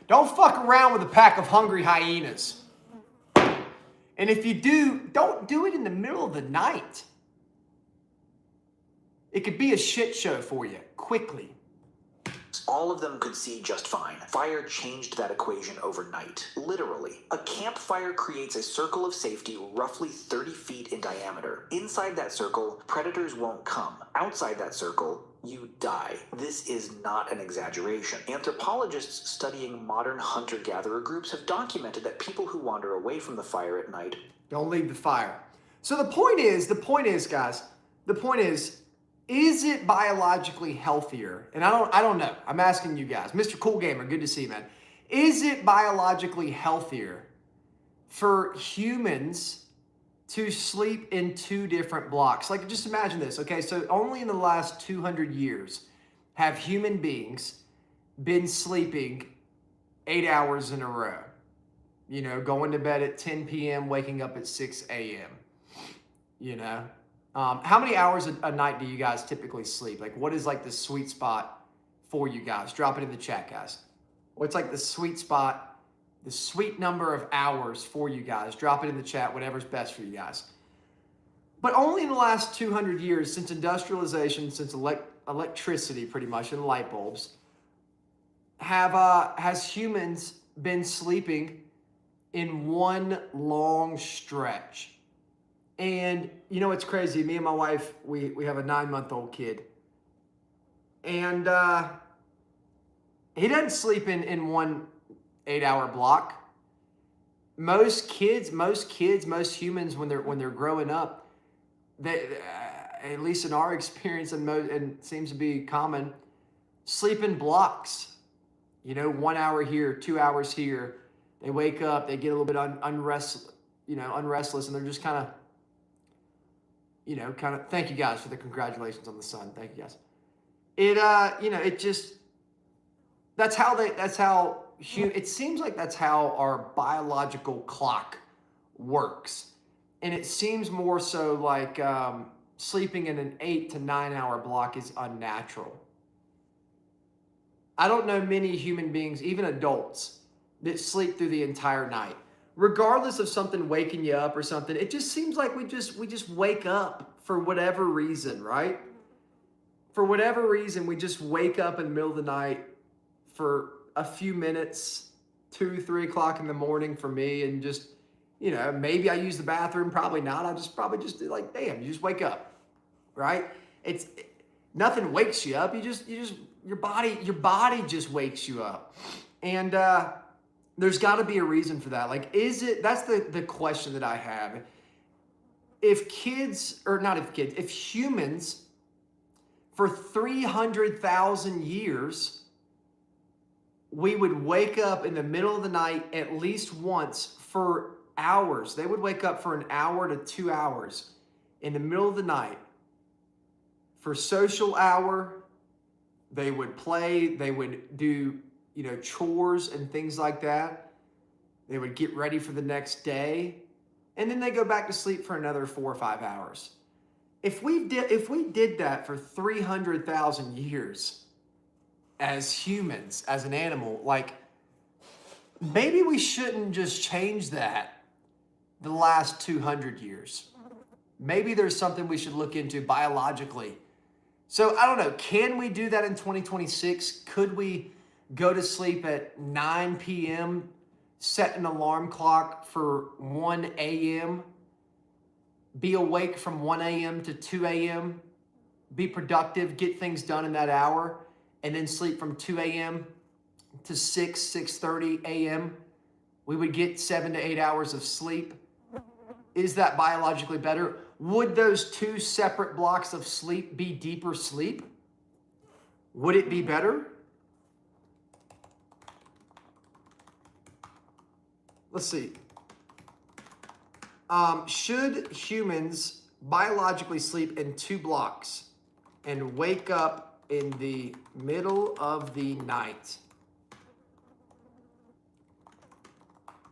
Don't fuck around with a pack of hungry hyenas. And if you do, don't do it in the middle of the night. It could be a shit show for you, quickly. all of them could see just fine. Fire changed that equation overnight. Literally. A campfire creates a circle of safety roughly 30 feet in diameter. Inside that circle, predators won't come. Outside that circle, you die. This is not an exaggeration. Anthropologists studying modern hunter-gatherer groups have documented that people who wander away from the fire at night don't leave the fire. So the point is, guys, is it biologically healthier? And I don't know. I'm asking you guys. Mr. Cool Gamer, good to see you, man. Is it biologically healthier for humans to sleep in two different blocks? Like, just imagine this, okay? So only in the last 200 years have human beings been sleeping 8 hours in a row. You know, going to bed at 10 p.m., waking up at 6 a.m., you know? How many hours a night do you guys typically sleep? Like, what is like the sweet spot for you guys? Drop it in the chat, guys. What's like the sweet spot, the sweet number of hours for you guys? Drop it in the chat, whatever's best for you guys. But only in the last 200 years, since industrialization, since electricity pretty much, and light bulbs, has humans been sleeping in one long stretch. And you know, it's crazy. Me and my wife, we have a 9-month-old kid. And he doesn't sleep in one 8-hour block. Most humans, when they're growing up, they, at least in our experience and seems to be common, sleep in blocks. You know, 1 hour here, 2 hours here. They wake up, they get a little bit unrestless, and they're just kind of, thank you guys for the congratulations on the son. Thank you guys. It seems like that's how our biological clock works. And it seems more so like sleeping in an 8 to 9 hour block is unnatural. I don't know many human beings, even adults, that sleep through the entire night. Regardless of something waking you up or something, it just seems like we just wake up for whatever reason, right? For whatever reason, we just wake up in the middle of the night for a few minutes, 2, 3 o'clock in the morning for me, and just, maybe I use the bathroom, probably not. I probably just do like, damn, you just wake up, right? Nothing wakes you up. Your body just wakes you up. And there's got to be a reason for that. Like, that's the question that I have. If humans for 300,000 years, we would wake up in the middle of the night at least once for hours. They would wake up for an hour to 2 hours in the middle of the night for social hour. They would play, they would do, chores and things like that. They would get ready for the next day. And then they go back to sleep for another 4 or 5 hours. If we did that for 300,000 years as humans, as an animal, like, maybe we shouldn't just change that the last 200 years. Maybe there's something we should look into biologically. So I don't know, can we do that in 2026? Could we go to sleep at 9 p.m., set an alarm clock for 1 a.m., be awake from 1 a.m. to 2 a.m., be productive, get things done in that hour, and then sleep from 2 a.m. to 6:30 a.m.? We would get 7 to 8 hours of sleep. Is that biologically better? Would those two separate blocks of sleep be deeper sleep? Would it be better? Let's see. Should humans biologically sleep in 2 blocks and wake up in the middle of the night?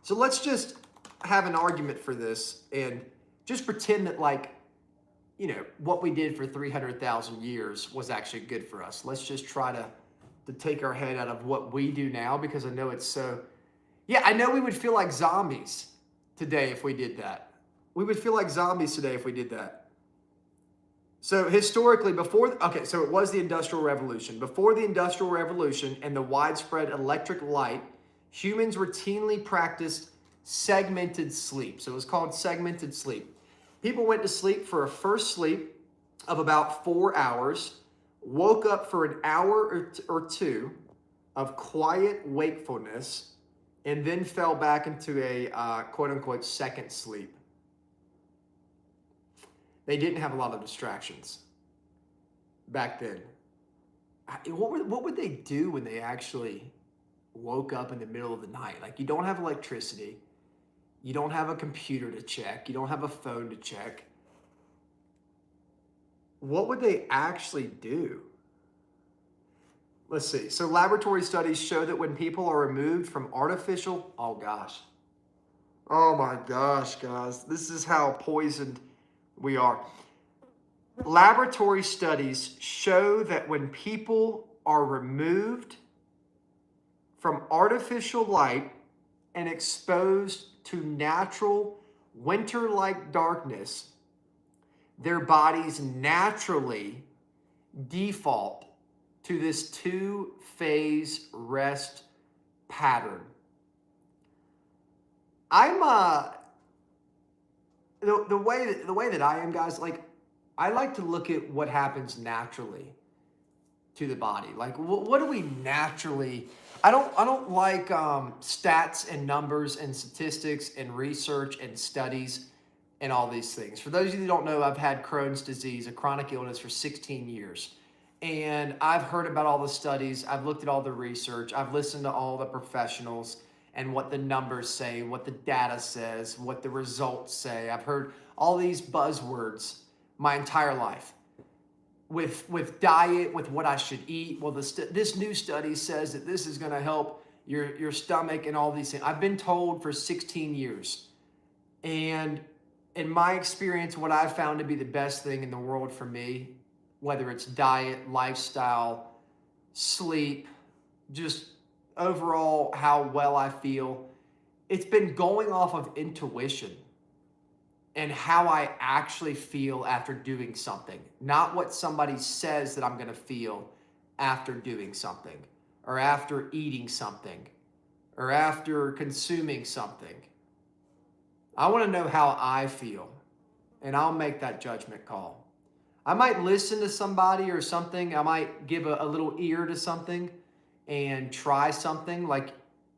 So let's just have an argument for this and just pretend that, what we did for 300,000 years was actually good for us. Let's just try to take our head out of what we do now, because I know it's so... Yeah, I know we would feel like zombies today if we did that. We would feel like zombies today if we did that. So historically, so it was the Industrial Revolution. Before the Industrial Revolution and the widespread electric light, humans routinely practiced segmented sleep. So it was called segmented sleep. People went to sleep for a first sleep of about 4 hours, woke up for an hour or two of quiet wakefulness, and then fell back into a quote unquote second sleep. They didn't have a lot of distractions back then. What would they do when they actually woke up in the middle of the night? Like, you don't have electricity. You don't have a computer to check. You don't have a phone to check. What would they actually do? Let's see. So laboratory studies show that when people are removed from artificial, oh my gosh, guys, this is how poisoned we are. Laboratory studies show that when people are removed from artificial light and exposed to natural winter-like darkness, their bodies naturally default to this two-phase rest pattern. I'm the way that I am, guys, like, I like to look at what happens naturally to the body. Like, what do we naturally? I don't like stats and numbers and statistics and research and studies and all these things. For those of you who don't know, I've had Crohn's disease, a chronic illness, for 16 years. And I've heard about all the studies. I've looked at all the research. I've listened to all the professionals and what the numbers say, what the data says, what the results say. I've heard all these buzzwords my entire life. With diet, with what I should eat. Well, this new study says that this is going to help your stomach and all these things. I've been told for 16 years. And in my experience, what I've found to be the best thing in the world for me, whether it's diet, lifestyle, sleep, just overall how well I feel, it's been going off of intuition and how I actually feel after doing something, not what somebody says that I'm going to feel after doing something, or after eating something, or after consuming something. I want to know how I feel, and I'll make that judgment call. I might listen to somebody or something. I might give a little ear to something and try something. Like,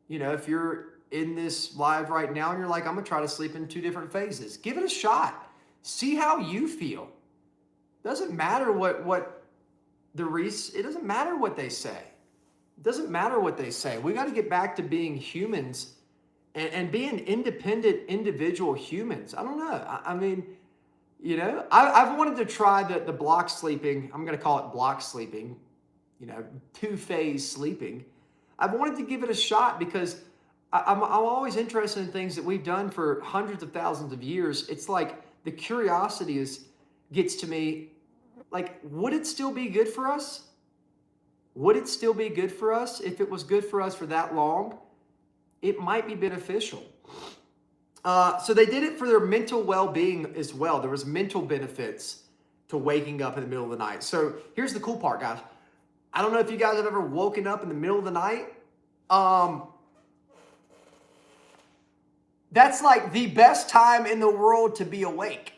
you know, if you're in this live right now and you're like, I'm going to try to sleep in 2 different phases. Give it a shot. See how you feel. Doesn't matter what it doesn't matter what they say. It doesn't matter what they say. We got to get back to being humans and being independent individual humans. I don't know. I mean, you know, I've wanted to try the block sleeping. I'm going to call it block sleeping, you know, 2-phase sleeping. I've wanted to give it a shot because I'm always interested in things that we've done for hundreds of thousands of years. It's like the curiosity gets to me. Like, would it still be good for us? Would it still be good for us if it was good for us for that long? It might be beneficial. So they did it for their mental well-being as well. There was mental benefits to waking up in the middle of the night. So here's the cool part, guys. I don't know if you guys have ever woken up in the middle of the night. That's like the best time in the world to be awake.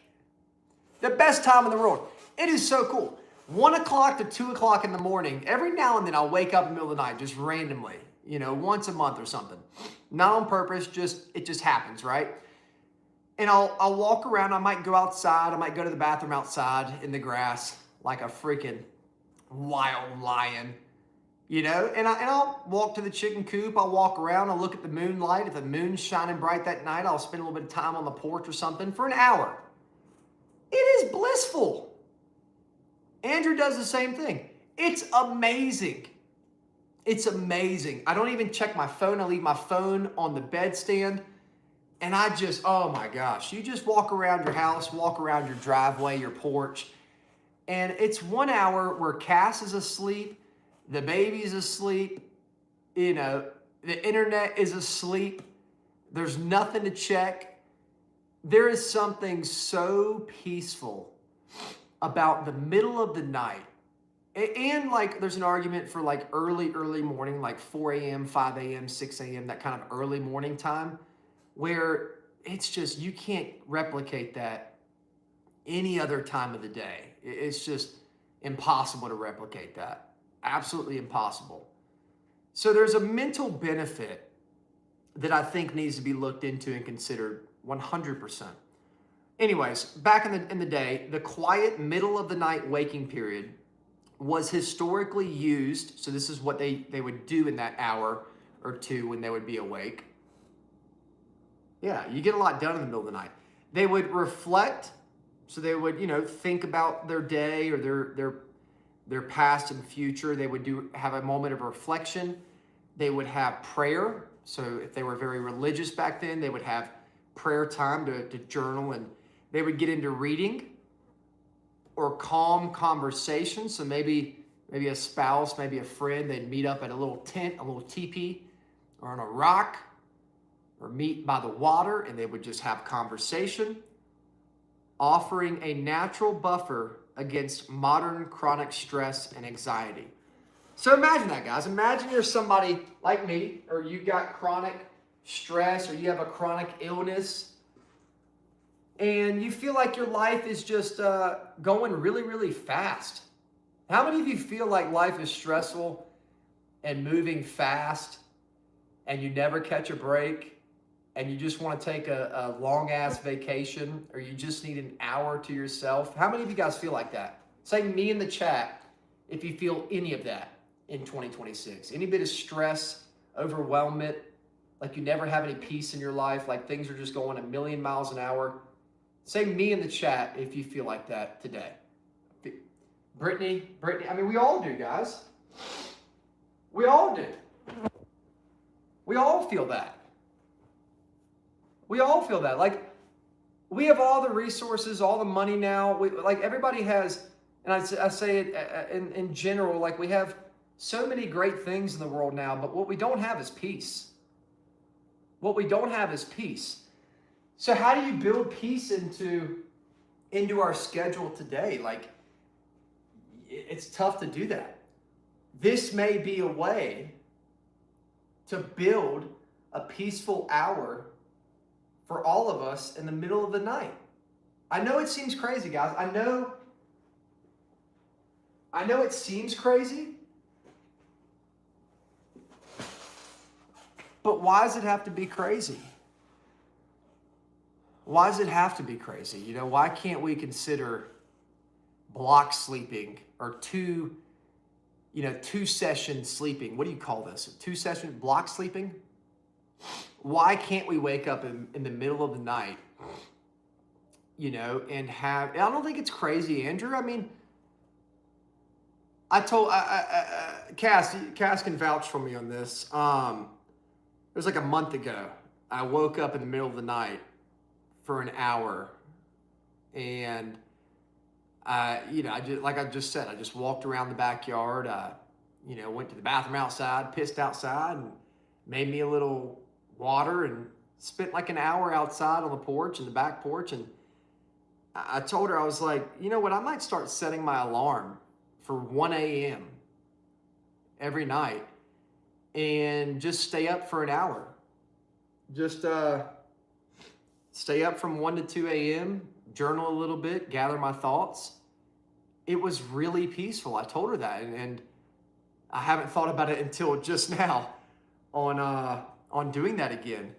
The best time in the world. It is so cool. 1 o'clock to 2 o'clock in the morning. Every now and then I'll wake up in the middle of the night, just randomly, you know, once a month or something. Not on purpose, it just happens, right? And I'll walk around. I might go outside. I might go to the bathroom outside in the grass like a freaking wild lion, you know? And I'll walk to the chicken coop. I'll walk around. I'll look at the moonlight. If the moon's shining bright that night, I'll spend a little bit of time on the porch or something for an hour. It is blissful. Andrew does the same thing. It's amazing. It's amazing. I don't even check my phone. I leave my phone on the bedstand. And I just, oh my gosh, you just walk around your house, walk around your driveway, your porch. And it's 1 hour where Cass is asleep, the baby's asleep, you know, the internet is asleep. There's nothing to check. There is something so peaceful about the middle of the night. And like there's an argument for like early morning, like 4 a.m., 5 a.m., 6 a.m., that kind of early morning time where it's just, you can't replicate that any other time of the day. It's just impossible to replicate that. Absolutely impossible. So there's a mental benefit that I think needs to be looked into and considered 100%. Anyways, back in the day, the quiet middle of the night waking period was historically used. So this is what they would do in that hour or two when they would be awake. Yeah, you get a lot done in the middle of the night. They would reflect. So they would, think about their day or their past and future. They would have a moment of reflection. They would have prayer. So if they were very religious back then, they would have prayer time to journal, and they would get into reading or calm conversation. So maybe a spouse, maybe a friend, they'd meet up at a little tent, a little teepee, or on a rock, or meet by the water, and they would just have conversation, offering a natural buffer against modern chronic stress and anxiety. So imagine that, guys. Imagine you're somebody like me, or you got chronic stress, or you have a chronic illness, and you feel like your life is just going really, really fast. How many of you feel like life is stressful and moving fast, and you never catch a break, and you just want to take a long-ass vacation, or you just need an hour to yourself? How many of you guys feel like that? Say me in the chat if you feel any of that in 2026. Any bit of stress, overwhelmment, like you never have any peace in your life, like things are just going a million miles an hour. Say me in the chat if you feel like that today. Brittany, I mean, we all do, guys. We all do. We all feel that. We all feel that. Like, we have all the resources, all the money now. Like, everybody has, and I say it in general, like, we have so many great things in the world now, but what we don't have is peace. What we don't have is peace. So how do you build peace into our schedule today? Like, it's tough to do that. This may be a way to build a peaceful hour for all of us in the middle of the night. I know it seems crazy, guys. I know it seems crazy. But why does it have to be crazy? Why does it have to be crazy? Why can't we consider block sleeping or two session sleeping? What do you call this? 2-session block sleeping? Why can't we wake up in the middle of the night, and have, I don't think it's crazy, Andrew. I mean, I told, Cass can vouch for me on this. It was like a month ago. I woke up in the middle of the night for an hour, and I just said, I just walked around the backyard. Went to the bathroom outside, pissed outside, and made me a little water, and spent like an hour outside on the porch, in the back porch. And I told her, I was like, you know what? I might start setting my alarm for 1 a.m. every night, and just stay up for an hour. Just stay up from 1 to 2 a.m., journal a little bit, gather my thoughts. It was really peaceful. I told her that, and I haven't thought about it until just now on doing that again.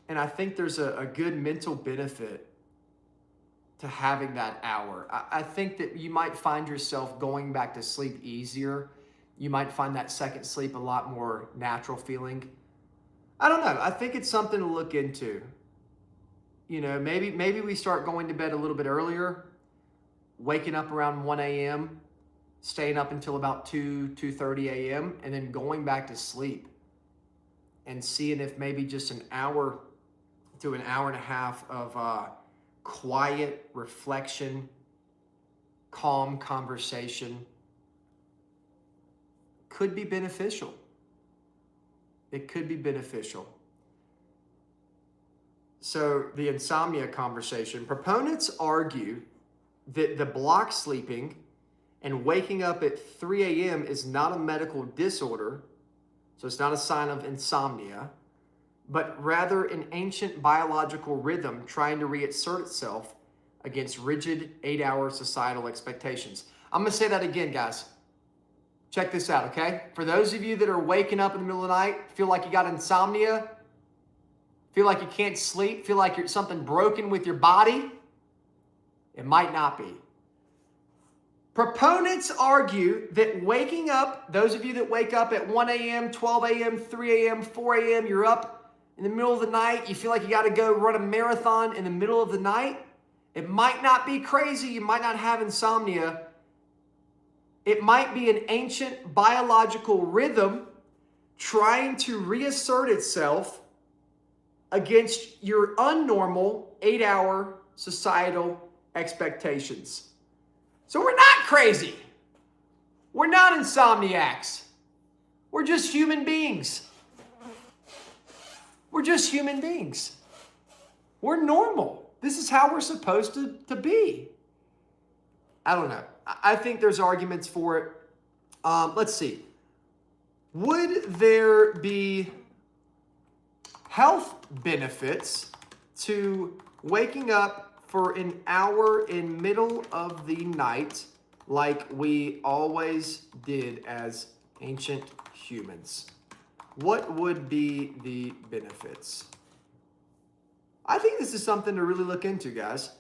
And I think there's a good mental benefit to having that hour. I think that you might find yourself going back to sleep easier. You might find that second sleep a lot more natural feeling. I don't know. I think it's something to look into. Maybe we start going to bed a little bit earlier, waking up around 1 a.m., staying up until about 2:30 a.m., and then going back to sleep and seeing if maybe just an hour to an hour and a half of quiet reflection, calm conversation could be beneficial. It could be beneficial. So the insomnia conversation, proponents argue that the block sleeping and waking up at 3 a.m. is not a medical disorder, so it's not a sign of insomnia, but rather an ancient biological rhythm trying to reassert itself against rigid 8-hour societal expectations. I'm going to say that again, guys. Check this out, okay? For those of you that are waking up in the middle of the night, feel like you got insomnia, feel like you can't sleep, feel like you're something broken with your body, it might not be. Proponents argue that waking up, those of you that wake up at 1 a.m., 12 a.m., 3 a.m., 4 a.m., you're up in the middle of the night, you feel like you got to go run a marathon in the middle of the night, it might not be crazy, you might not have insomnia. It might be an ancient biological rhythm trying to reassert itself against your unnormal 8-hour societal expectations. So we're not crazy. We're not insomniacs. We're just human beings. We're just human beings. We're normal. This is how we're supposed to be. I don't know. I think there's arguments for it. Let's see. Would there be health benefits to waking up for an hour in middle of the night like we always did as ancient humans? What would be the benefits? I think this is something to really look into, guys.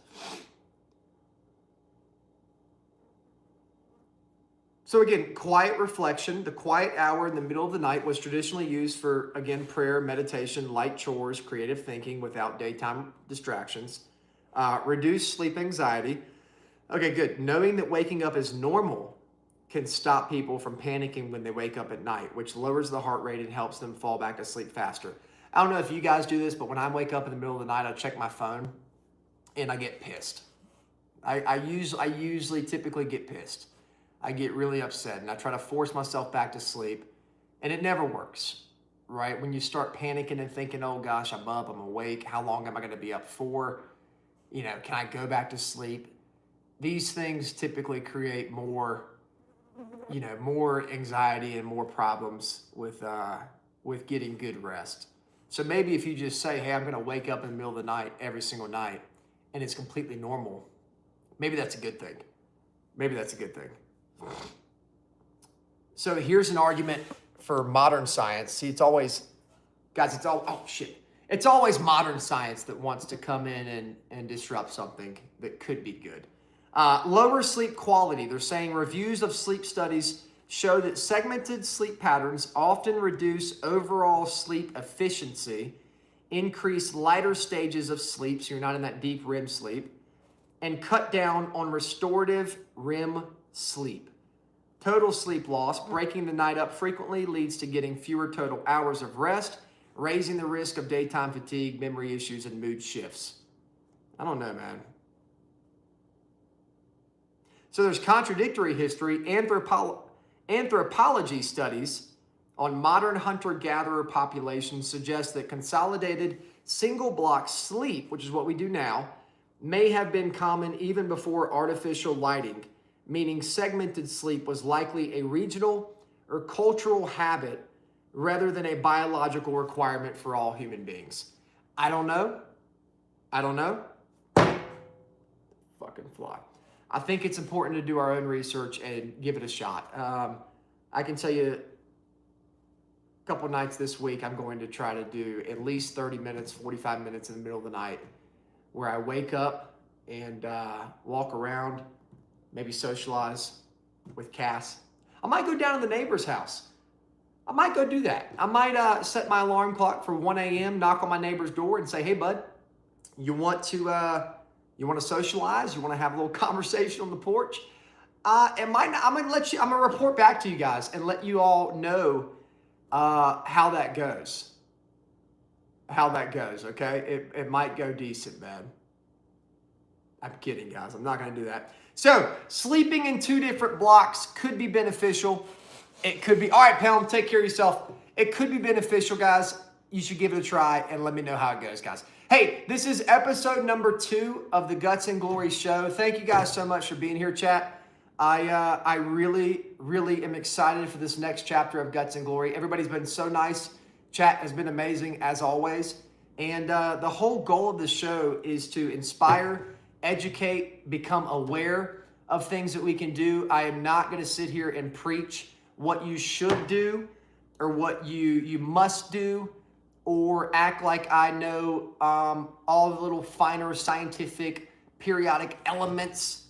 So again, quiet reflection, the quiet hour in the middle of the night was traditionally used for, again, prayer, meditation, light chores, creative thinking without daytime distractions. Reduce sleep anxiety. Okay, good. Knowing that waking up is normal can stop people from panicking when they wake up at night, which lowers the heart rate and helps them fall back to sleep faster. I don't know if you guys do this, but when I wake up in the middle of the night, I check my phone and I get pissed. I usually typically get pissed. I get really upset and I try to force myself back to sleep and it never works, right? When you start panicking and thinking, oh gosh, I'm up, I'm awake, how long am I going to be up for? You know, can I go back to sleep? These things typically create more, more anxiety and more problems with getting good rest. So maybe if you just say, hey, I'm going to wake up in the middle of the night every single night and it's completely normal, maybe that's a good thing. Maybe that's a good thing. So here's an argument for modern science. See, it's always modern science that wants to come in and disrupt something that could be good. Lower sleep quality. They're saying reviews of sleep studies show that segmented sleep patterns often reduce overall sleep efficiency, increase lighter stages of sleep, so you're not in that deep REM sleep, and cut down on restorative REM sleep. Total sleep loss, breaking the night up frequently, leads to getting fewer total hours of rest, raising the risk of daytime fatigue, memory issues, and mood shifts. I don't know, man. So there's contradictory history. Anthropology studies on modern hunter-gatherer populations suggest that consolidated single-block sleep, which is what we do now, may have been common even before artificial lighting, meaning segmented sleep was likely a regional or cultural habit rather than a biological requirement for all human beings. I don't know. Fucking fly. I think it's important to do our own research and give it a shot. I can tell you a couple nights this week, I'm going to try to do at least 30 minutes, 45 minutes in the middle of the night where I wake up and walk around, maybe socialize with Cass. I might go down to the neighbor's house. I might go do that. I might set my alarm clock for 1 a.m., knock on my neighbor's door and say, hey, bud, you want to socialize? You want to have a little conversation on the porch? I'm gonna report back to you guys and let you all know how that goes. Okay? It might go decent, man. I'm kidding, guys. I'm not gonna do that. So, sleeping in 2 different blocks could be beneficial. It could be, all right, Pelham, take care of yourself. It could be beneficial, guys. You should give it a try and let me know how it goes, guys. Hey, this is episode number 2 of the Guts and Glory show. Thank you guys so much for being here, chat. I really, really am excited for this next chapter of Guts and Glory. Everybody's been so nice. Chat has been amazing as always. And the whole goal of the show is to inspire, educate, become aware of things that we can do. I am not going to sit here and preach what you should do or what you must do, or act like I know all the little finer scientific periodic elements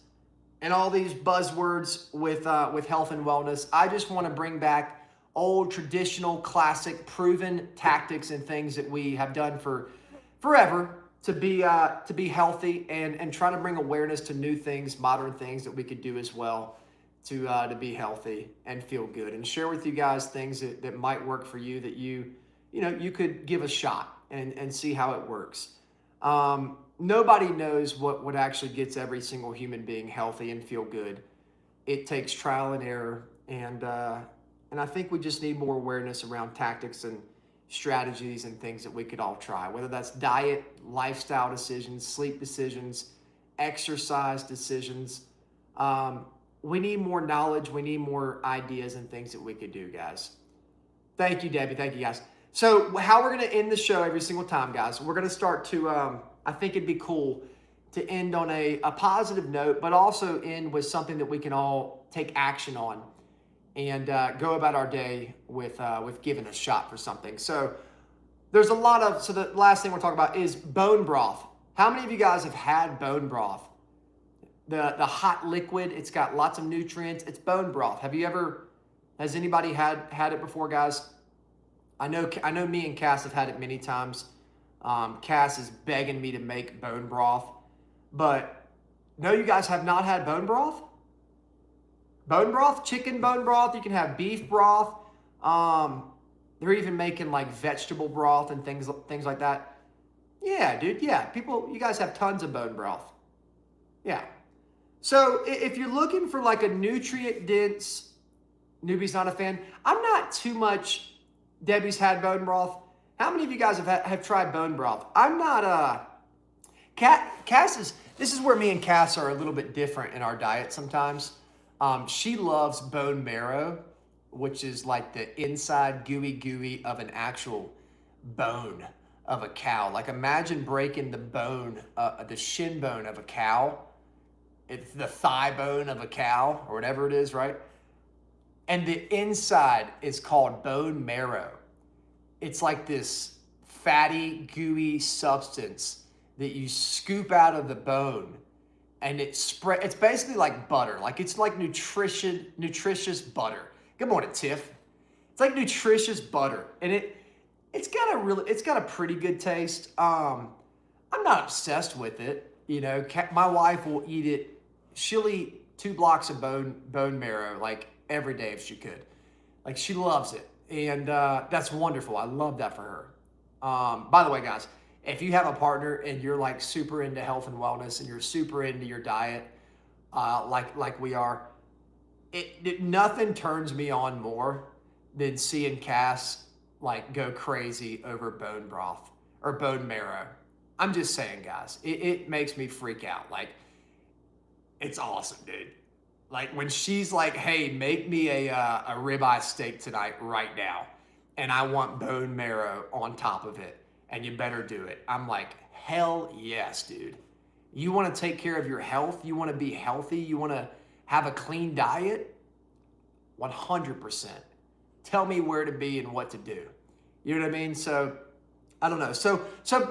and all these buzzwords with health and wellness. I just want to bring back old, traditional, classic, proven tactics and things that we have done for forever to be healthy, and trying to bring awareness to new things, modern things that we could do as well to be healthy and feel good, and share with you guys things that might work for you, that you could give a shot and see how it works. Nobody knows what actually gets every single human being healthy and feel good. It takes trial and error, and I think we just need more awareness around tactics and strategies and things that we could all try, whether that's diet, lifestyle decisions, sleep decisions, exercise decisions. We need more knowledge. We need more ideas and things that we could do, guys. Thank you, Debbie. Thank you, guys. So how we're going to end the show every single time, guys, we're going to start to, I think it'd be cool to end on a positive note, but also end with something that we can all take action on and go about our day with giving a shot for something. So there's a lot of, so the last thing we're talking about is bone broth. How many of you guys have had bone broth? The hot liquid, it's got lots of nutrients. It's bone broth. Has anybody had it before, guys? I know me and Cass have had it many times. Cass is begging me to make bone broth. But no, you guys have not had bone broth? Bone broth, chicken bone broth. You can have beef broth. They're even making like vegetable broth and things like that. Yeah, dude. Yeah, you guys have tons of bone broth. Yeah. So if you're looking for like a nutrient-dense, Newbie's not a fan. I'm not too much. Debbie's had bone broth. How many of you guys have tried bone broth? I'm not Cass this is where me and Cass are a little bit different in our diet sometimes. She loves bone marrow, which is like the inside gooey of an actual bone of a cow. Like imagine breaking the bone, the shin bone of a cow. It's the thigh bone of a cow or whatever it is, right? And the inside is called bone marrow. It's like this fatty, gooey substance that you scoop out of the bone, and it's basically like butter. Like it's like nutritious butter. Good morning, Tiff. It's like nutritious butter, and it's got a pretty good taste. I'm not obsessed with it. You know, my wife will eat it. She'll eat 2 blocks of bone marrow like every day if she could. Like she loves it, and that's wonderful. I love that for her. By the way, guys, if you have a partner and you're like super into health and wellness and you're super into your diet, like we are, nothing turns me on more than seeing Cass like go crazy over bone broth or bone marrow. I'm just saying, guys, it makes me freak out. Like it's awesome, dude. Like when she's like, hey, make me a ribeye steak tonight right now, and I want bone marrow on top of it, and you better do it. I'm like, hell yes, dude. You want to take care of your health? You want to be healthy? You want to have a clean diet? 100%. Tell me where to be and what to do. You know what I mean? So I don't know. So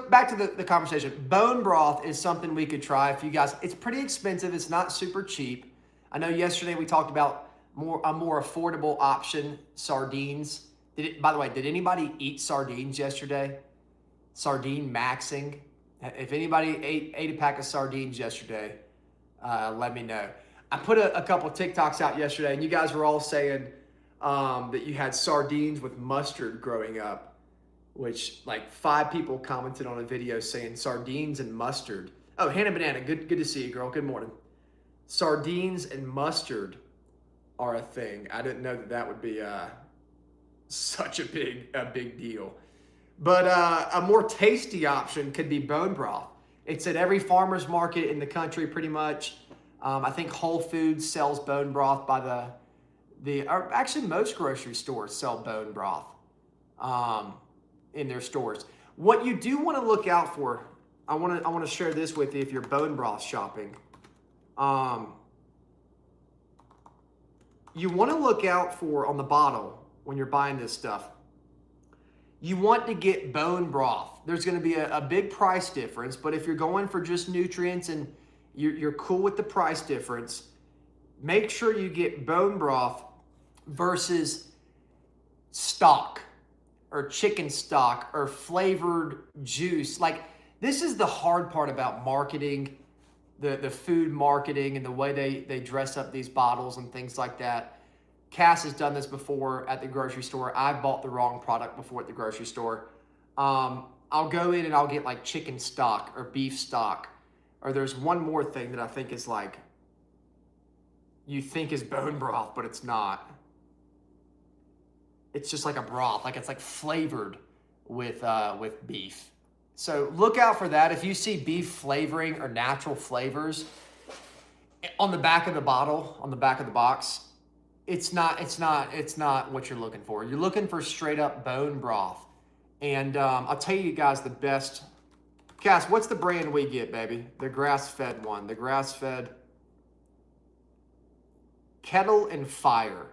back to the conversation. Bone broth is something we could try if you guys. It's pretty expensive. It's not super cheap. I know yesterday we talked about a more affordable option, sardines. By the way, did anybody eat sardines yesterday? Sardine maxing. If anybody ate a pack of sardines yesterday, let me know. I put a couple TikToks out yesterday, and you guys were all saying that you had sardines with mustard growing up, which like 5 people commented on a video saying sardines and mustard. Oh, Hannah Banana, good to see you, girl. Good morning. Sardines and mustard are a thing. I didn't know that would be such a big deal. But a more tasty option could be bone broth. It's at every farmer's market in the country pretty much. I think Whole Foods sells bone broth by or actually most grocery stores sell bone broth in their stores. What you do want to look out for, I want to share this with you if you're bone broth shopping. You want to look out for on the bottle when you're buying this stuff. You want to get bone broth. There's going to be a big price difference, but if you're going for just nutrients and you're cool with the price difference, make sure you get bone broth versus stock or chicken stock or flavored juice. Like, this is the hard part about marketing, the food marketing and the way they dress up these bottles and things like that. Cass has done this before at the grocery store. I've bought the wrong product before at the grocery store. I'll go in and I'll get like chicken stock or beef stock. Or there's one more thing that I think is like, you think is bone broth, but it's not. It's just like a broth, like it's like flavored with beef. So look out for that. If you see beef flavoring or natural flavors on the back of the bottle, on the back of the box, it's not what you're looking for. You're looking for straight up bone broth. And I'll tell you guys the best. Cass, what's the brand we get, baby? The grass-fed one. The grass-fed Kettle and Fire.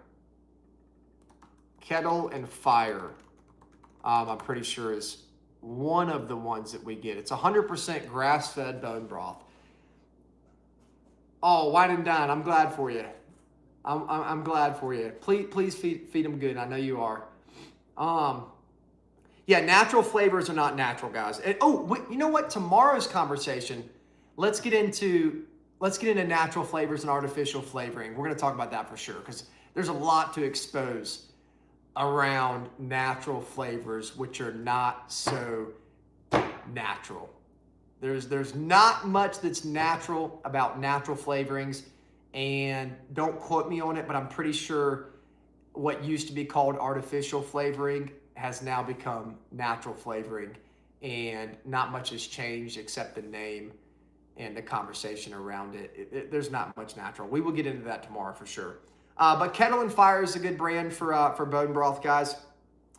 Kettle and Fire, I'm pretty sure is one of the ones that we get. It's 100% grass-fed bone broth. Oh, White and Dine, I'm glad for you. I'm glad for you. Please feed them good. I know you are. Yeah, natural flavors are not natural, guys. And, you know what? Tomorrow's conversation, let's get into natural flavors and artificial flavoring. We're going to talk about that for sure because there's a lot to expose around natural flavors, which are not so natural. There's not much that's natural about natural flavorings. And don't quote me on it, but I'm pretty sure what used to be called artificial flavoring has now become natural flavoring, and not much has changed except the name and the conversation around it. There's not much natural. We will get into that tomorrow for sure. But Kettle and Fire is a good brand for bone broth, guys.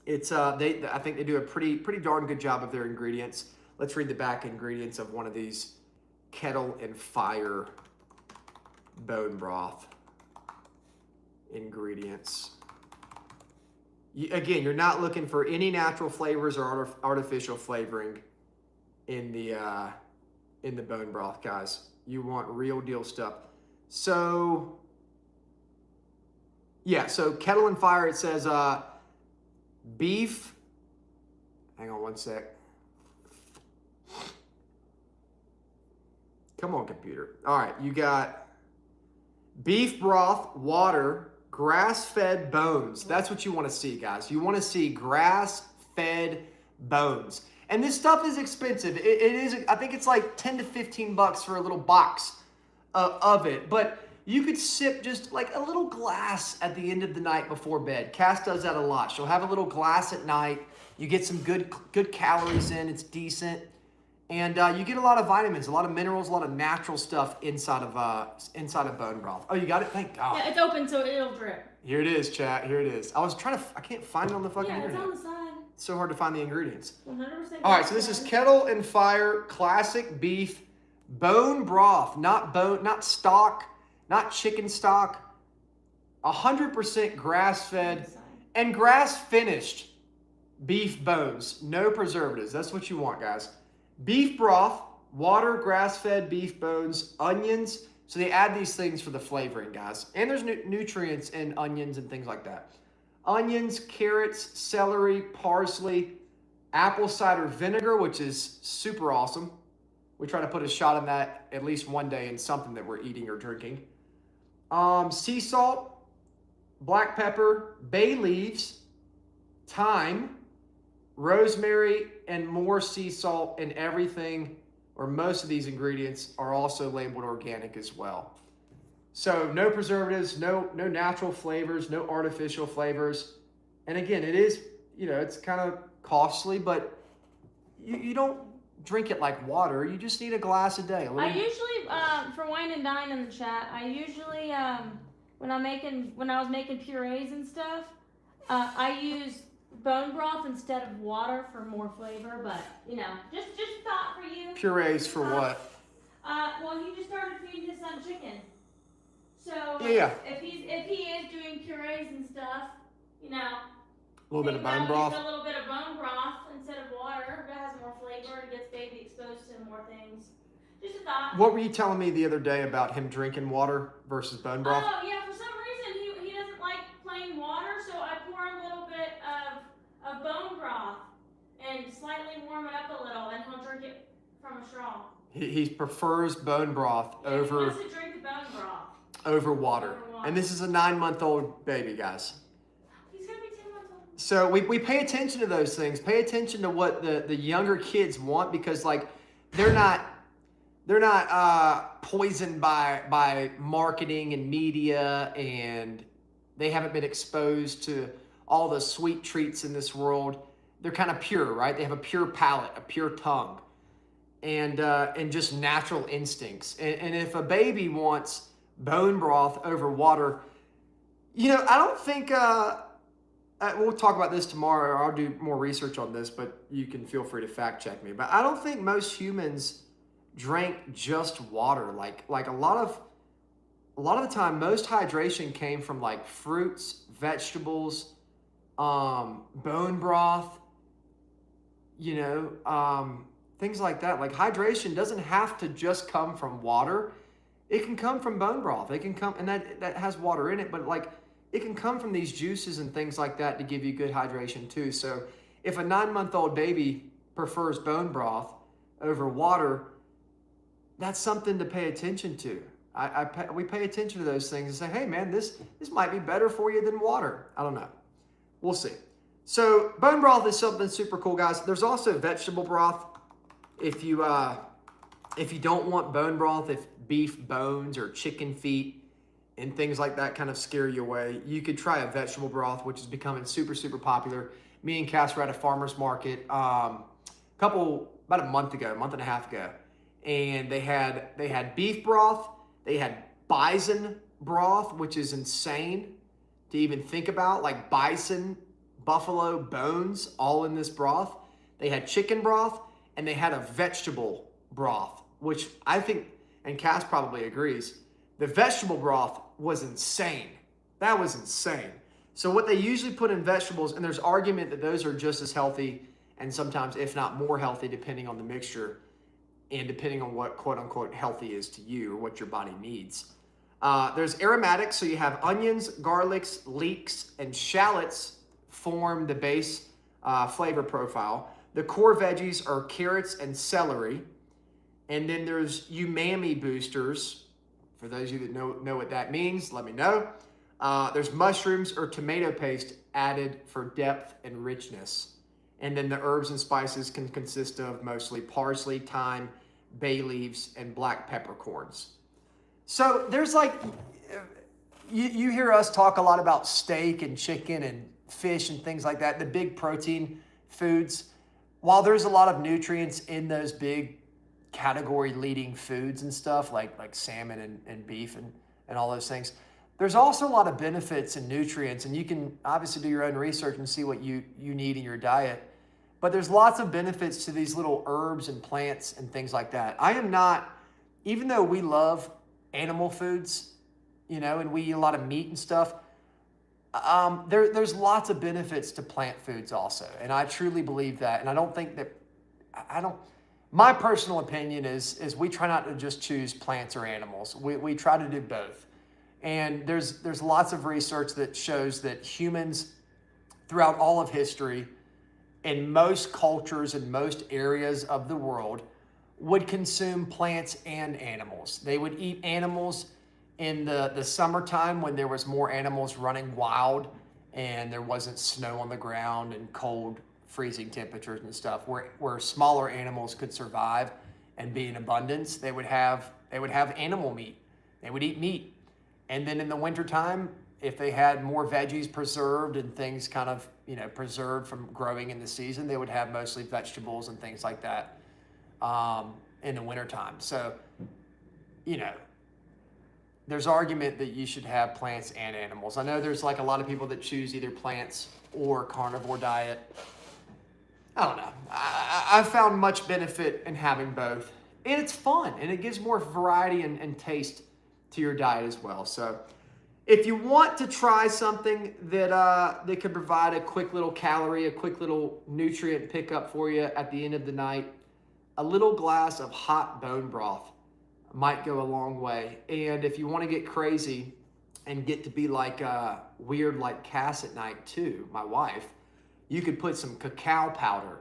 It's I think they do a pretty darn good job of their ingredients. Let's read the back ingredients of one of these Kettle and Fire bone broth ingredients. Again, you're not looking for any natural flavors or artificial flavoring in the bone broth, guys. You want real deal stuff. So yeah, so Kettle and Fire, it says beef. Hang on one sec. Come on, computer. All right, you got beef broth, water, grass-fed bones. That's what you want to see, guys. You want to see grass-fed bones. And this stuff is expensive. It is, I think it's like 10 to 15 bucks for a little box of it. But you could sip just like a little glass at the end of the night before bed. Cass does that a lot. She'll have a little glass at night. You get some good calories in. It's decent. And you get a lot of vitamins, a lot of minerals, a lot of natural stuff inside of bone broth. Oh, you got it? Thank God. Yeah, it's open so it'll drip. Here it is, chat. Here it is. I can't find it on the fucking internet. Yeah, it's on the side. It's so hard to find the ingredients. 100%. All right, so this is Kettle and Fire classic beef bone broth, not stock, not chicken stock. 100% grass-fed and grass-finished beef bones, no preservatives. That's what you want, guys. Beef broth, water, grass-fed beef bones, onions. So they add these things for the flavoring, guys. And there's nutrients in onions and things like that. Onions, carrots, celery, parsley, apple cider vinegar, which is super awesome. We try to put a shot in that at least one day in something that we're eating or drinking. Sea salt, black pepper, bay leaves, thyme, rosemary, and more sea salt, and everything, or most of these ingredients are also labeled organic as well. So no preservatives, no natural flavors, no artificial flavors. And again, it is, it's kind of costly, but you don't drink it like water. You just need a glass a day. A little... I usually, for wine and dine in the chat, I usually, when I was making purees and stuff, I use bone broth instead of water for more flavor. But just thought for you. Purees for what? Well, he just started feeding his son chicken. So Yeah. if he is doing purees and stuff, A little bit of bone broth. A little bit of bone broth instead of water. That has more flavor and gets baby exposed to more things. Just a thought. What were you telling me the other day about him drinking water versus bone broth? Oh yeah, for some reason he doesn't like plain water, so I pour a little bit of bone broth and slightly warm it up a little, and he'll drink it from a straw. He prefers bone broth over. He wants to drink the bone broth. Over water. And this is a 9-month-old baby, guys. He's gonna be 10 months old. So we pay attention to those things. Pay attention to what the younger kids want, because they're not poisoned by marketing and media, and they haven't been exposed to all the sweet treats in this world. They're kind of pure, right? They have a pure palate, a pure tongue, and just natural instincts. And if a baby wants bone broth over water, I don't think, we'll talk about this tomorrow, or I'll do more research on this, but you can feel free to fact check me. But I don't think most humans drank just water. Like a lot of the time, most hydration came from like fruits, vegetables, bone broth, things like that. Like hydration doesn't have to just come from water. It can come from bone broth. It can come, and that has water in it, but it can come from these juices and things like that to give you good hydration too. So if a 9-month-old baby prefers bone broth over water, that's something to pay attention to. We pay attention to those things and say, hey man, this might be better for you than water. I don't know. We'll see. So bone broth is something super cool, guys. There's also vegetable broth. If you don't want bone broth, if beef bones or chicken feet and things like that kind of scare you away, you could try a vegetable broth, which is becoming super, super popular. Me and Cass were at a farmer's market about a month and a half ago, and they had beef broth, they had bison broth, which is insane to even think about, like bison, buffalo bones all in this broth. They had chicken broth, and they had a vegetable broth, which I think, and Cass probably agrees, the vegetable broth was insane. That was insane. So what they usually put in vegetables, and there's argument that those are just as healthy, and sometimes if not more healthy, depending on the mixture and depending on what quote unquote healthy is to you or what your body needs. There's aromatics, so you have onions, garlics, leeks, and shallots form the base flavor profile. The core veggies are carrots and celery. And then there's umami boosters. For those of you that know what that means, let me know. There's mushrooms or tomato paste added for depth and richness. And then the herbs and spices can consist of mostly parsley, thyme, bay leaves, and black peppercorns. So there's you hear us talk a lot about steak and chicken and fish and things like that, the big protein foods. While there's a lot of nutrients in those big category leading foods and stuff like salmon and beef and all those things, there's also a lot of benefits and nutrients, and you can obviously do your own research and see what you need in your diet. But there's lots of benefits to these little herbs and plants and things like that. I am not, even though we love animal foods, and we eat a lot of meat and stuff, there's lots of benefits to plant foods also. And I truly believe that. And I don't think that, my personal opinion is we try not to just choose plants or animals. We try to do both. And there's lots of research that shows that humans throughout all of history, in most cultures and most areas of the world, would consume plants and animals. They would eat animals in the summertime when there was more animals running wild and there wasn't snow on the ground and cold, freezing temperatures and stuff, where smaller animals could survive and be in abundance. They would have animal meat. They would eat meat. And then in the wintertime, if they had more veggies preserved and things kind of, preserved from growing in the season, they would have mostly vegetables and things like that in the wintertime. So, there's argument that you should have plants and animals. I know there's like a lot of people that choose either plants or carnivore diet. I don't know. I've found much benefit in having both. And it's fun, and it gives more variety and taste to your diet as well. So if you want to try something that could provide a quick little calorie, a quick little nutrient pickup for you at the end of the night, a little glass of hot bone broth might go a long way. And if you want to get crazy and get to be like weird like Cass at night too, my wife, you could put some cacao powder,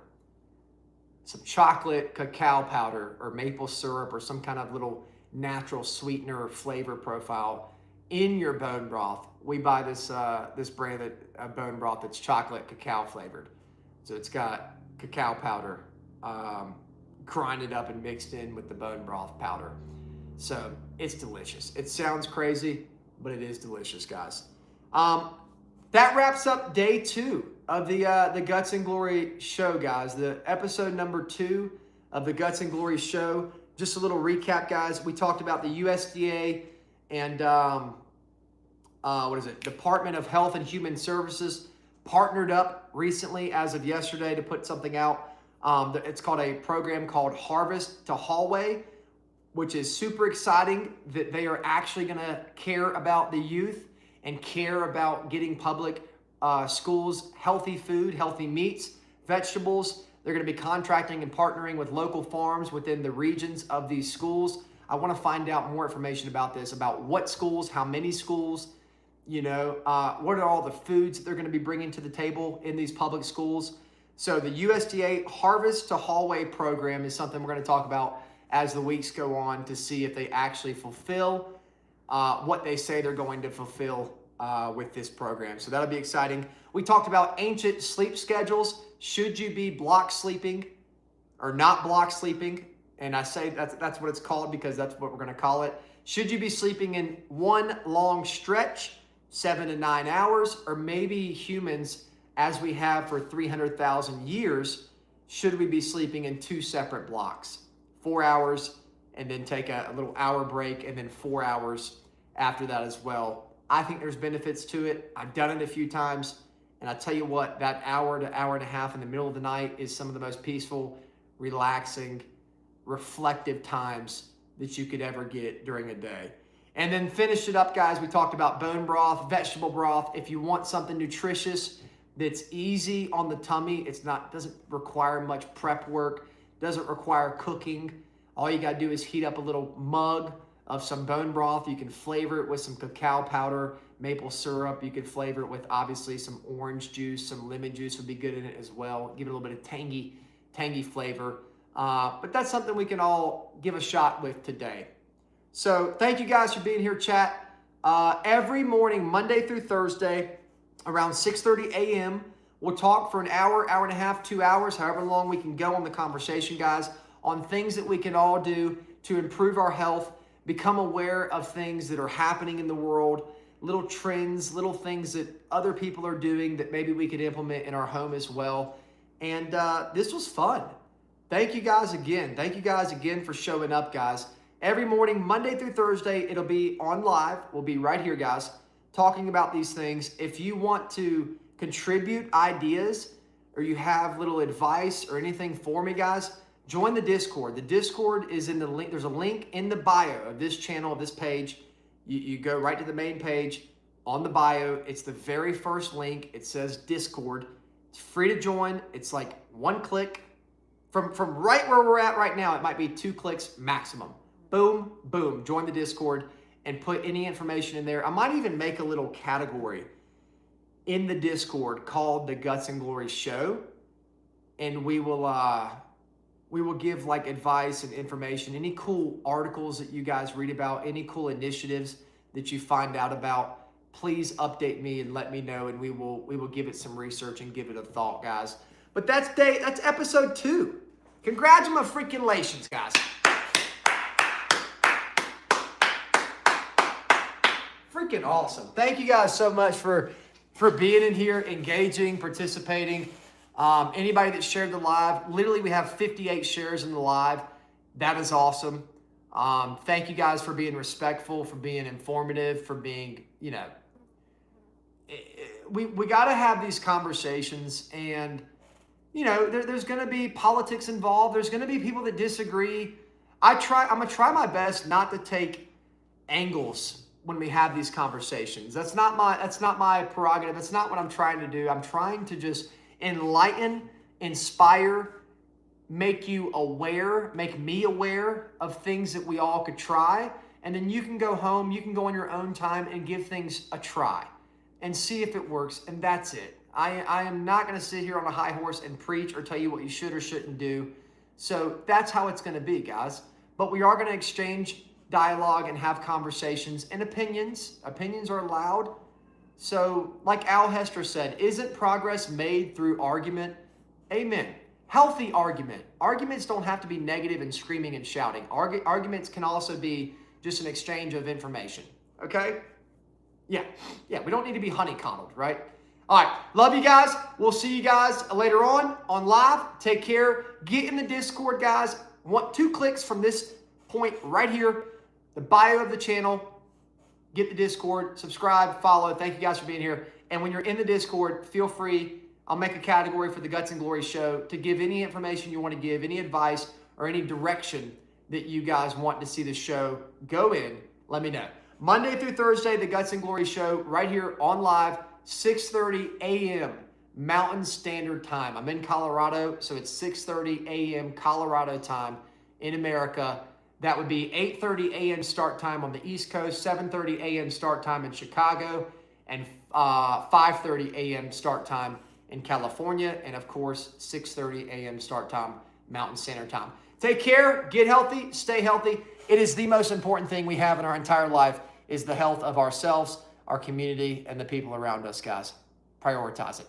some chocolate cacao powder or maple syrup or some kind of little natural sweetener or flavor profile in your bone broth. We buy this this brand of bone broth that's chocolate cacao flavored. So it's got cacao powder grinded up and mixed in with the bone broth powder. So it's delicious. It sounds crazy, but it is delicious, guys. That wraps up day 2 of the Guts and Glory show, guys. The episode number 2 of the Guts and Glory show. Just a little recap, guys. We talked about the USDA and Department of Health and Human Services partnered up recently as of yesterday to put something out. It's called a program called Harvest to Hallway, which is super exciting that they are actually going to care about the youth and care about getting public schools healthy food, healthy meats, vegetables. They're going to be contracting and partnering with local farms within the regions of these schools. I want to find out more information about this, about what schools, how many schools, what are all the foods that they're going to be bringing to the table in these public schools. So the USDA Harvest to Hallway program is something we're going to talk about as the weeks go on to see if they actually fulfill what they say they're going to fulfill with this program. So that'll be exciting. We talked about ancient sleep schedules. Should you be block sleeping or not block sleeping? And I say that's what it's called because that's what we're going to call it. Should you be sleeping in one long stretch, 7 to 9 hours, or maybe humans, as we have for 300,000 years, should we be sleeping in 2 separate blocks? 4 hours and then take a little hour break and then 4 hours after that as well. I think there's benefits to it. I've done it a few times. And I tell you what, that hour to hour and a half in the middle of the night is some of the most peaceful, relaxing, reflective times that you could ever get during a day. And then finish it up, guys. We talked about bone broth, vegetable broth. If you want something nutritious that's easy on the tummy, doesn't require much prep work, doesn't require cooking. All you got to do is heat up a little mug of some bone broth. You can flavor it with some cacao powder, maple syrup. You could flavor it with obviously some orange juice, some lemon juice would be good in it as well. Give it a little bit of tangy flavor. But that's something we can all give a shot with today. So thank you guys for being here, chat. Every morning, Monday through Thursday, around 6:30 a.m., we'll talk for an hour, hour and a half, 2 hours, however long we can go on the conversation, guys, on things that we can all do to improve our health, become aware of things that are happening in the world, little trends, little things that other people are doing that maybe we could implement in our home as well. And this was fun. Thank you guys again. Thank you guys again for showing up, guys. Every morning, Monday through Thursday, it'll be on live. We'll be right here, guys, talking about these things. If you want to contribute ideas or you have little advice or anything for me, guys, join the Discord. The Discord is in the link. There's a link in the bio of this channel, of this page. You go right to the main page on the bio. It's the very first link. It says Discord. It's free to join. It's like one click. From right where we're at right now, it might be 2 clicks maximum. Boom, boom. Join the Discord and put any information in there. I might even make a little category in the Discord called the Guts and Glory Show. And we will give like advice and information, any cool articles that you guys read about, any cool initiatives that you find out about, please update me and let me know, and we will give it some research and give it a thought, guys. But that's episode 2. Congratulations, guys. freaking awesome. Thank you guys so much for being in here, engaging, participating. Anybody that shared the live, literally we have 58 shares in the live. That is awesome. Thank you guys for being respectful, for being informative, for being, you know, we got to have these conversations, and, you know, there's going to be politics involved. There's going to be people that disagree. I'm going to try my best not to take angles when we have these conversations. That's not my prerogative. That's not what I'm trying to do. I'm trying to just enlighten, inspire, make you aware, make me aware of things that we all could try. And then you can go home, you can go on your own time and give things a try and see if it works. And that's it. I am not going to sit here on a high horse and preach or tell you what you should or shouldn't do. So that's how it's going to be, guys. But we are going to exchange dialogue and have conversations and opinions. Opinions are allowed. So like Al Hester said, isn't progress made through argument? Amen. Healthy argument. Arguments don't have to be negative and screaming and shouting. Arguments can also be just an exchange of information. Okay? Yeah. We don't need to be honeycombed, right? All right. Love you guys. We'll see you guys later on live. Take care. Get in the Discord, guys. 2 clicks from this point right here, the bio of the channel. Get the Discord, subscribe, follow. Thank you guys for being here. And when you're in the Discord, feel free. I'll make a category for the Guts and Glory show to give any information you want to give, any advice or any direction that you guys want to see the show go in. Let me know. Monday through Thursday, the Guts and Glory show right here on live, 6:30 a.m. Mountain Standard Time. I'm in Colorado, so it's 6:30 a.m. Colorado time in America. That would be 8:30 a.m. start time on the East Coast, 7:30 a.m. start time in Chicago, and 5:30 a.m. start time in California, and of course, 6:30 a.m. start time, Mountain Standard Time. Take care, get healthy, stay healthy. It is the most important thing we have in our entire life is the health of ourselves, our community, and the people around us, guys. Prioritize it.